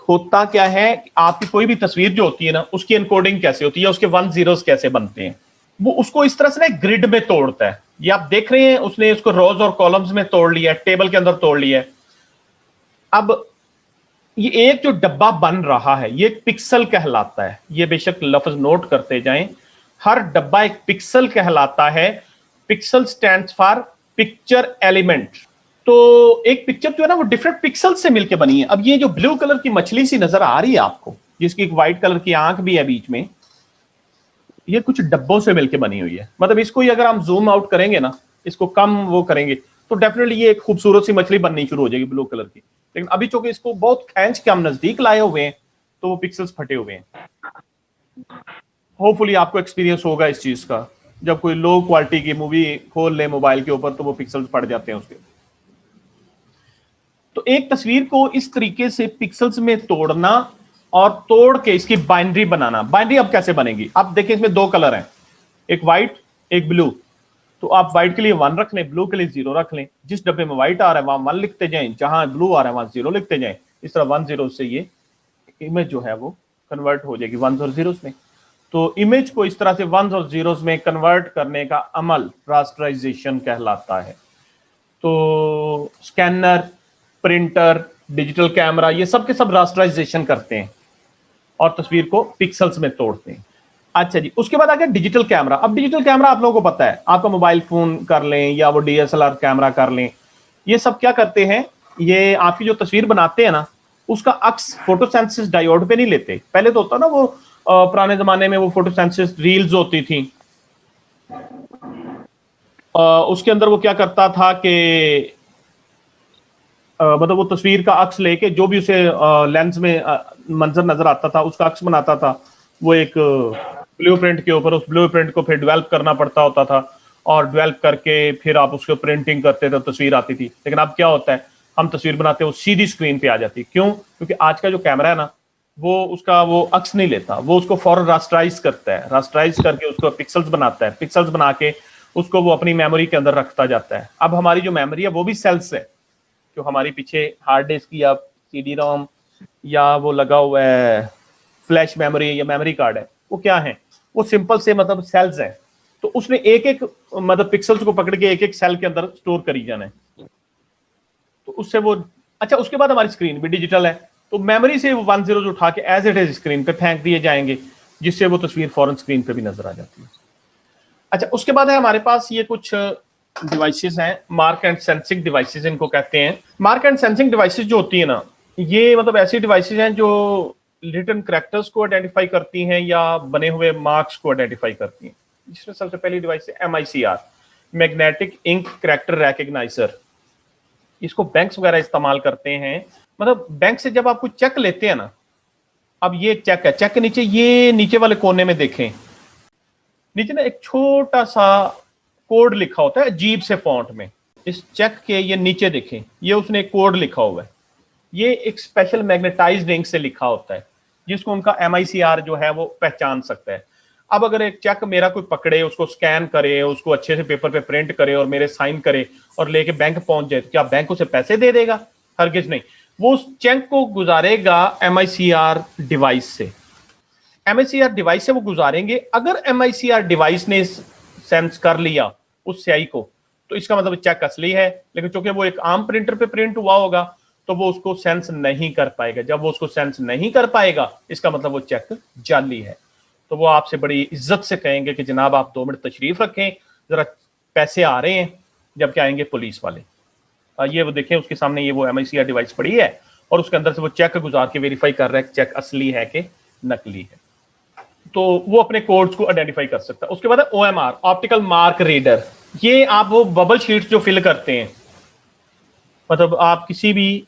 होता क्या है, आपकी कोई भी तस्वीर जो होती है ना, उसकी एनकोडिंग कैसे होती है, उसके वन जीरोस कैसे बनते हैं, वो उसको इस तरह से ना ग्रिड में तोड़ता है। ये आप देख रहे हैं, उसने उसको रोज और कॉलम्स में तोड़ लिया है, टेबल के अंदर तोड़ लिया है। अब ये एक जो डब्बा बन रहा है, ये एक पिक्सल कहलाता है। ये बेशक लफ्ज नोट करते जाएं, हर डब्बा एक पिक्सल कहलाता है। Pixel stands for picture element. तो एक पिक्चर जो है ना, वो डिफरेंट पिक्सल से मिलकर बनी है। अब ये जो ब्लू कलर की मछली सी नजर आ रही है आपको, जिसकी एक व्हाइट कलर की आंख भी है बीच में, ये कुछ डब्बों से मिलकर बनी हुई है। मतलब इसको ही अगर हम जूम आउट करेंगे ना, इसको कम वो करेंगे, तो डेफिनेटली ये एक खूबसूरत सी मछली बननी शुरू हो जाएगी ब्लू कलर की। लेकिन अभी चूंकि इसको बहुत खींच के हम नजदीक लाए हुए हैं, तो वो पिक्सल्स फटे हुए हैं। होपफुली आपको एक्सपीरियंस होगा इस चीज का। जब कोई लो क्वालिटी की मूवी खोल ले मोबाइल के ऊपर, तो वो पिक्सल्स फट जाते हैं उसके। तो एक तस्वीर को इस तरीके से पिक्सल्स में तोड़ना और तोड़ के इसकी बाइनरी बनाना। बाइनरी अब कैसे बनेगी? अब देखिए, इसमें दो कलर हैं, एक व्हाइट एक ब्लू। तो आप व्हाइट के लिए 1 रख लें, ब्लू के लिए 0 रख लें। जिस डब्बे में व्हाइट आ रहा है वहां 1 लिखते जाएं, जहां ब्लू आ रहा है वहां 0 लिखते जाएं। इस तरह 1 0 से ये इमेज जो है वो कन्वर्ट हो जाएगी 1s और 0s में। तो इमेज को इस तरह से 1s और 0s में कन्वर्ट करने का अमल रास्टराइजेशन कहलाता है। तो स्कैनर, प्रिंटर, डिजिटल कैमरा, ये सब के सब रास्टराइजेशन करते हैं और तस्वीर को पिक्सल्स में तोड़ते हैं। अच्छा जी, उसके बाद आ गया डिजिटल कैमरा। अब डिजिटल कैमरा आप लोगों को पता है, आपका मोबाइल फोन कर लें या वो डीएसएलआर कैमरा कर लें, ये सब क्या करते हैं, ये आपकी जो तस्वीर बनाते हैं ना, उसका अक्स फोटोसेंसिस डायोड पे नहीं लेते। पहले तो होता ना वो पुराने जमाने में वो फोटोसेंसिस रील्स होती थी, उसके अंदर वो क्या करता था कि मतलब वो तस्वीर का अक्स लेके जो भी उसे लेंस में मंजर नजर आता था, उसका अक्स बनाता था। वो एक ब्लूप्रिंट के ऊपर, उस ब्लूप्रिंट को फिर डेवलप करना पड़ता होता था, और डेवलप करके फिर आप उसको प्रिंटिंग करते थे, तस्वीर आती थी। लेकिन अब क्या होता है, हम तस्वीर बनाते हैं वो सीधी स्क्रीन पे आ जाती है। क्यों? क्योंकि आज का जो कैमरा है ना, वो उसका वो अक्स नहीं लेता, वो उसको फौरन रास्टराइज करता है। रास्टराइज करके उसको पिक्सल्स बनाता है, पिक्सल्स बना के उसको वो अपनी मेमोरी के अंदर रखता जाता है। अब हमारी जो मेमोरी है वो भी सेल्स है, जो हमारी पीछे हार्ड डिस्क या सीडी रोम या वो लगा हुआ है फ्लैश मेमोरी या मेमोरी कार्ड है, वो क्या है, वो सिंपल से मतलब सेल्स हैं। तो उसने एक एक मतलब पिक्सल्स को पकड़ के एक एक सेल के अंदर स्टोर करी जाना है, तो उससे वो। अच्छा, उसके बाद हमारी स्क्रीन भी डिजिटल है, तो मेमोरी से वो 1 0 उठा के एज इट इज स्क्रीन पे फेंक दिए जाएंगे, जिससे वो तस्वीर फौरन स्क्रीन पे भी नजर आ जाती है। अच्छा, उसके बाद है हमारे पास ये कुछ डिवाइसेस हैं, मार्क एंड सेंसिंग डिवाइसेस इनको कहते हैं। मार्क एंड सेंसिंग डिवाइसेस जो होती है ना, ये मतलब ऐसी डिवाइसेस हैं जो रिटन कैरेक्टर्स को आइडेंटिफाई करती हैं या बने हुए मार्क्स को आइडेंटिफाई करती हैं। जिसमें सबसे पहली डिवाइस है MICR, मैग्नेटिक इंक कैरेक्टर रिकग्नाइजर। इसको बैंक्स वगैरह इस्तेमाल करते हैं। मतलब बैंक से जब आप कुछ चेक लेते हैं ना, अब ये चेक है, चेक के नीचे, ये नीचे वाले कोने में देखें, नीचे ना एक छोटा सा कोड लिखा होता है अजीब से फॉन्ट में। इस चेक के ये नीचे देखें, ये उसने एक कोड लिखा हुआ है, ये एक स्पेशल मैग्नेटाइज्ड इंक से लिखा होता है, जिसको उनका MICR जो है वो पहचान सकता है। अब अगर एक चेक मेरा कोई पकड़े, उसको स्कैन करे, उसको अच्छे से पेपर पे प्रिंट करे और मेरे साइन करे और लेके बैंक पहुंच जाए, तो क्या बैंक उसे पैसे दे देगा? हरगिज नहीं। वो उस चेक को गुजारेगा MICR डिवाइस से। MICR डिवाइस से वो गुजारेंगे। अगर MICR डिवाइस ने सेंस कर लिया उस स्याही को, तो इसका मतलब चेक असली है। लेकिन चूंकि वो एक आम प्रिंटर पे प्रिंट हुआ होगा, तो वो उसको सेंस नहीं कर पाएगा। जब वो उसको सेंस नहीं कर पाएगा, इसका मतलब वो चेक जाली है। तो वो आपसे बड़ी इज्जत से कहेंगे कि जनाब आप 2 मिनट तशरीफ रखें, जरा पैसे आ रहे हैं। जब क्या आएंगे पुलिस वाले, ये वो देखें, उसके सामने ये वो MICR डिवाइस पड़ी है और उसके अंदर से वो चेक गुजार के वेरीफाई कर रहा है चेक असली है कि नकली है। तो वो अपने कोड्स को आइडेंटिफाई कर सकता है। उसके बाद है OMR, ऑप्टिकल मार्क रीडर। ये आप वो बबल शीट जो फिल करते हैं, मतलब आप किसी भी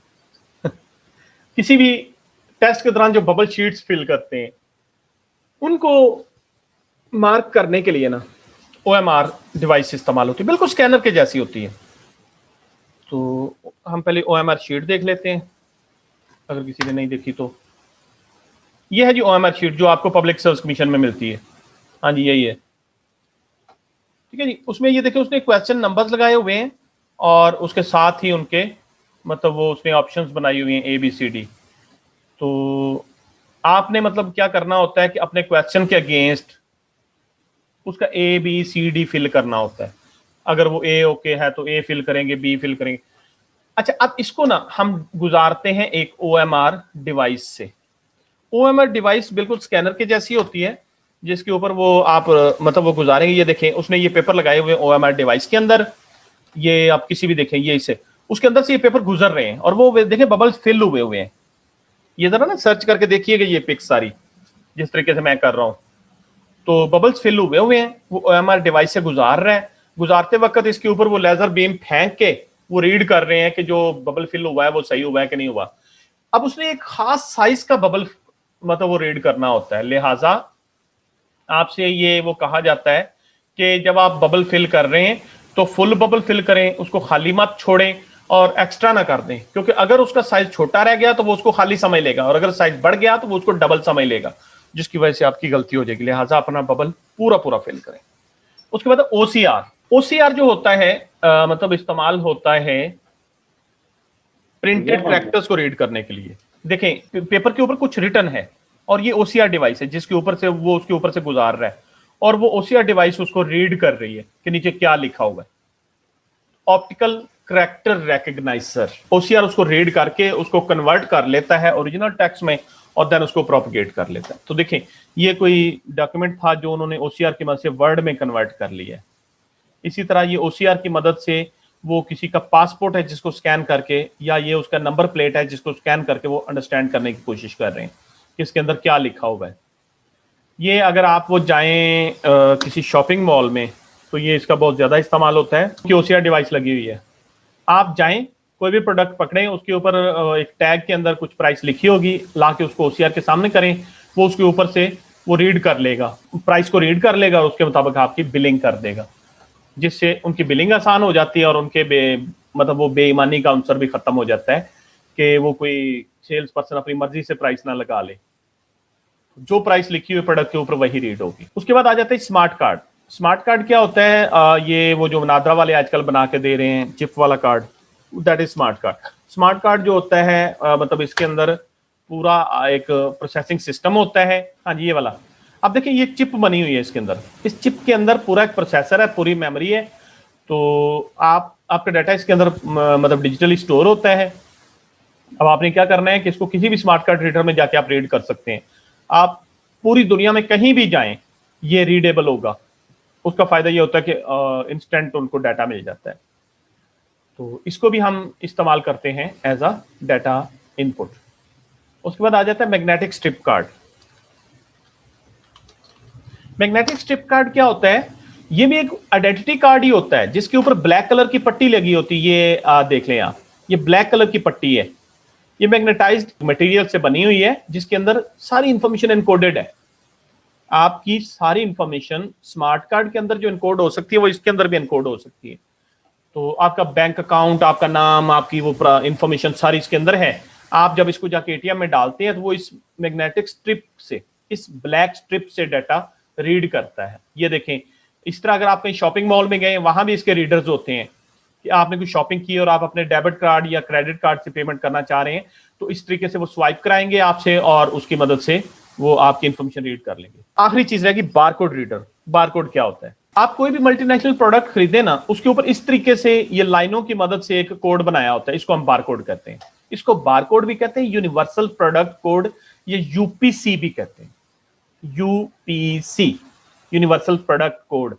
टेस्ट के दौरान जो बबल शीट्स फिल करते हैं, उनको मार्क करने के लिए ना OMR डिवाइस इस्तेमाल होती है, बिल्कुल स्कैनर के जैसी होती है। तो हम पहले OMR शीट देख लेते हैं, अगर किसी ने नहीं देखी तो। ये है जी OMR शीट जो आपको पब्लिक सर्विस कमीशन में मिलती है। हाँ जी, यही है, ठीक है जी। उसमें ये देखिए, उसने क्वेश्चन नंबर्स लगाए हुए हैं और उसके साथ ही उनके मतलब वो उसने ऑप्शंस बनाई हुई हैं ABCD। तो आपने मतलब क्या करना होता है कि अपने क्वेश्चन के अगेंस्ट उसका ABCD फिल करना होता है। अगर वो A ओके है तो A फिल करेंगे, B फिल करेंगे। अच्छा, अब इसको ना हम गुजारते हैं एक OMR डिवाइस से। OMR डिवाइस बिल्कुल स्कैनर के जैसी होती है, जिसके ऊपर वो आप मतलब वो गुजारेंगे। ये देखें, उसने ये पेपर लगाए हुए OMR डिवाइस के अंदर। ये आप किसी भी देखें, ये इसे उसके अंदर से ये पेपर गुजर रहे हैं और वो देखें बबल्स फिल हुए हैं। ये जरा ना सर्च करके देखिएगा ये पिक्स सारी, जिस तरीके से मैं कर रहा हूं, तो बबल्स फिल हुए हैं। वो OMR डिवाइस से गुजार रहा है। गुजारते वक्त इसके ऊपर वो लेजर बीम फेंक के वो रीड कर रहे हैं कि जो बबल फिल हुआ है वो सही हुआ है कि नहीं हुआ। अब उसने एक खास साइज का बबल मतलब वो रीड करना होता है, लिहाजा आपसे ये वो कहा जाता है कि जब आप बबल फिल कर रहे हैं तो फुल बबल फिल करें, उसको खाली मत छोड़ें और एक्स्ट्रा ना कर दें, क्योंकि अगर उसका साइज छोटा रह गया तो वो उसको खाली समझ लेगा और अगर साइज बढ़ गया तो वो उसको डबल समझ लेगा, जिसकी वजह से आपकी गलती हो जाएगी। लिहाजा अपना बबल पूरा पूरा फिल करें। उसके बाद OCR जो होता है मतलब इस्तेमाल होता है प्रिंटेड कैरेक्टर्स को रीड करने के लिए। देखें, पेपर के ऊपर कुछ रिटन है और ये OCR डिवाइस है जिसके ऊपर से वो उसके ऊपर से गुजार रहा है और वो OCR डिवाइस उसको रीड कर रही है कि नीचे क्या लिखा हुआ है। ऑप्टिकल कैरेक्टर रिकग्नाइजर, OCR उसको रीड करके उसको कन्वर्ट कर लेता है ओरिजिनल टेक्स्ट में और देन उसको प्रोपगेट कर लेता है। तो देखें, ये कोई डॉक्यूमेंट था जो उन्होंने OCR की मदद से वर्ड में कन्वर्ट कर लिया है। इसी तरह ये OCR की मदद से वो किसी का पासपोर्ट है जिसको स्कैन करके, या ये उसका नंबर प्लेट है जिसको स्कैन करके वो अंडरस्टैंड करने की कोशिश कर रहे हैं कि इसके अंदर क्या लिखा हुआ है। ये अगर आप वो जाएं किसी शॉपिंग मॉल में तो ये इसका बहुत ज़्यादा इस्तेमाल होता है कि OCR डिवाइस लगी हुई है। आप जाएं, कोई भी प्रोडक्ट पकड़ें, उसके ऊपर एक टैग के अंदर कुछ प्राइस लिखी होगी, ला के उसको OCR के सामने करें, वो उसके ऊपर से वो रीड कर लेगा, प्राइस को रीड कर लेगा और उसके मुताबिक आपकी बिलिंग कर देगा, जिससे उनकी बिलिंग आसान हो जाती है और उनके मतलब वो बेईमानी का अंसर भी खत्म हो जाता है कि वो कोई सेल्स पर्सन अपनी मर्जी से प्राइस ना लगा ले। जो प्राइस लिखी हुई प्रोडक्ट के ऊपर वही रीड होगी। उसके बाद आ जाता है स्मार्ट कार्ड। स्मार्ट कार्ड क्या होता है? ये वो जो नादरा वाले आजकल बना के दे रहे हैं, चिप वाला card, that is smart card. Smart card जो होता है मतलब इसके अंदर पूरा एक प्रोसेसिंग सिस्टम होता है। हाँ जी, ये वाला अब देखिए, ये चिप बनी हुई है इसके अंदर। इस चिप के अंदर पूरा एक प्रोसेसर है, पूरी मेमोरी है। तो आपका डाटा इसके अंदर मतलब डिजिटली स्टोर होता है। अब आपने क्या करना है कि इसको किसी भी स्मार्ट कार्ड रीडर में जाके आप रीड कर सकते हैं। आप पूरी दुनिया में कहीं भी जाएं, ये रीडेबल होगा। उसका फायदा ये होता है कि इंस्टेंट उनको डाटा मिल जाता है। तो इसको भी हम इस्तेमाल करते हैं एज अ डाटा इनपुट। उसके बाद आ जाता है magnetic strip card. Magnetic strip card क्या होता है? ये भी एक आइडेंटिटी कार्ड ही होता है जिसके ऊपर ब्लैक कलर की पट्टी लगी होती है। ये देख लें आप, ये ब्लैक कलर की पट्टी है। ये मैग्नेटाइज्ड मटेरियल से बनी हुई है जिसके अंदर सारी इंफॉर्मेशन एनकोडेड है। आपकी सारी इंफॉर्मेशन स्मार्ट कार्ड के अंदर जो एनकोड हो सकती है वो इसके अंदर भी एनकोड हो सकती है। तो आपका बैंक अकाउंट, आपका नाम, आपकी वो इंफॉर्मेशन सारी इसके अंदर है। आप जब इसको जाके ATM में डालते हैं तो वो इस मैग्नेटिक स्ट्रिप से, इस ब्लैक स्ट्रिप से डाटा रीड करता है। ये देखें, इस तरह अगर आप कहीं शॉपिंग मॉल में गए, वहां भी इसके रीडर्स होते हैं कि आपने कोई शॉपिंग की और आप अपने डेबिट कार्ड या क्रेडिट कार्ड से पेमेंट करना चाह रहे हैं, तो इस तरीके से वो स्वाइप कराएंगे आपसे और उसकी मदद से वो आपकी इंफॉर्मेशन रीड कर लेंगे। आखिरी चीज रहेगी बारकोड रीडर। बारकोड क्या होता है? आप कोई भी मल्टीनेशनल प्रोडक्ट खरीदे ना, उसके ऊपर इस तरीके से ये लाइनों की मदद से एक कोड बनाया होता है, इसको हम बारकोड कहते हैं। इसको बारकोड भी कहते हैं, यूनिवर्सल प्रोडक्ट कोड, ये UPC भी कहते हैं। UPC, universal product code.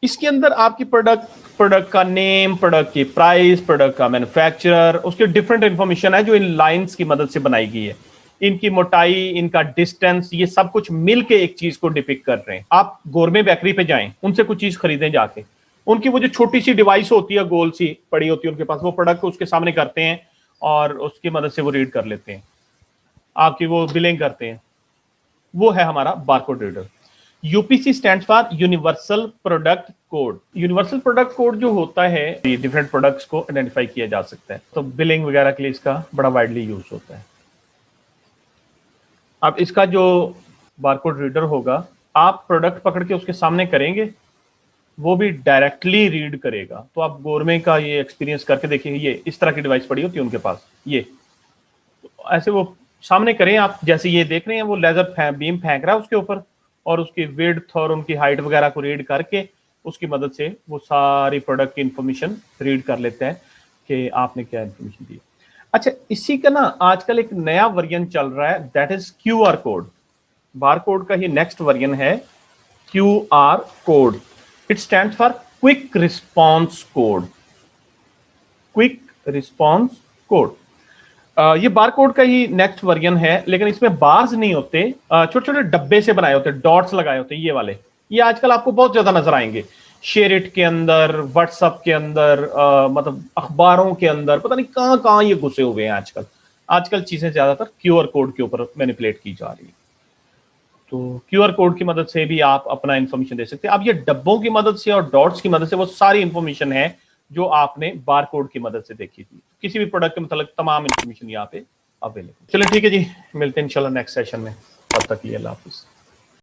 इसके अंदर आपकी प्रोडक्ट का नेम, प्रोडक्ट की प्राइस, प्रोडक्ट का मैन्युफैक्चरर, उसके डिफरेंट इंफॉर्मेशन है जो इन लाइंस की मदद से बनाई गई है। इनकी मोटाई, इनका डिस्टेंस, ये सब कुछ मिलके एक चीज को डिपिक्ट कर रहे हैं। आप गोरमे बेकरी पे जाएं, उनसे कुछ चीज खरीदें जाके, उनकी वो जो छोटी सी डिवाइस होती है, गोल सी पड़ी होती है उनके पास, वो प्रोडक्ट उसके सामने करते हैं और उसकी मदद से वो रीड कर लेते हैं, आपकी वो बिलिंग करते हैं। वो है हमारा barcode reader. UPC stand for universal product code. Universal product code जो होता है, ये डिफरेंट प्रोडक्ट्स को आइडेंटिफाई किया जा सकता है, तो बिलिंग वगैरह के लिए इसका बड़ा वाइडली यूज होता है। अब इसका जो बारकोड रीडर होगा, आप प्रोडक्ट पकड़ के उसके सामने करेंगे, वो भी डायरेक्टली रीड करेगा। तो आप गोरमे का ये एक्सपीरियंस करके देखिए, ये इस तरह की डिवाइस पड़ी होती है उनके पास, ये ऐसे वो सामने करें आप, जैसे ये देख रहे हैं वो लेजर बीम फेंक रहा है उसके ऊपर, और उसकी विड्थ और उनकी हाइट वगैरह को रीड करके उसकी मदद से वो सारी प्रोडक्ट की इंफॉर्मेशन रीड कर लेता है कि आपने क्या इंफॉर्मेशन दी। अच्छा, इसी का ना आजकल एक नया वर्जन चल रहा है, that is QR code. Barcode का ही नेक्स्ट वर्जन है QR code. It stand for quick response code. Quick response code ये बारकोड का ही नेक्स्ट वर्जन है, लेकिन इसमें बार्स नहीं होते, छोटे छोटे डब्बे से बनाए होते, डॉट्स लगाए होते, ये वाले। ये आजकल आपको बहुत ज्यादा नजर आएंगे, शेयरिट के अंदर, व्हाट्सएप के अंदर, मतलब अखबारों के अंदर, पता नहीं कहां कहां ये घुसे हुए हैं आजकल। आजकल चीजें ज्यादातर क्यूआर कोड के ऊपर मैनिपुलेट की जा रही है। तो क्यूआर कोड की मदद से भी आप अपना इंफॉर्मेशन दे सकते हैं। अब ये डब्बों की मदद से और डॉट्स की मदद से वो सारी इंफॉर्मेशन है जो आपने बारकोड की मदद से देखी थी। किसी भी प्रोडक्ट के मतलब तमाम इंफॉर्मेशन यहाँ पे अवेलेबल। चलिए ठीक है जी, मिलते हैं इंशाल्लाह नेक्स्ट सेशन में। तब तक के लिए अल्लाह हाफिज।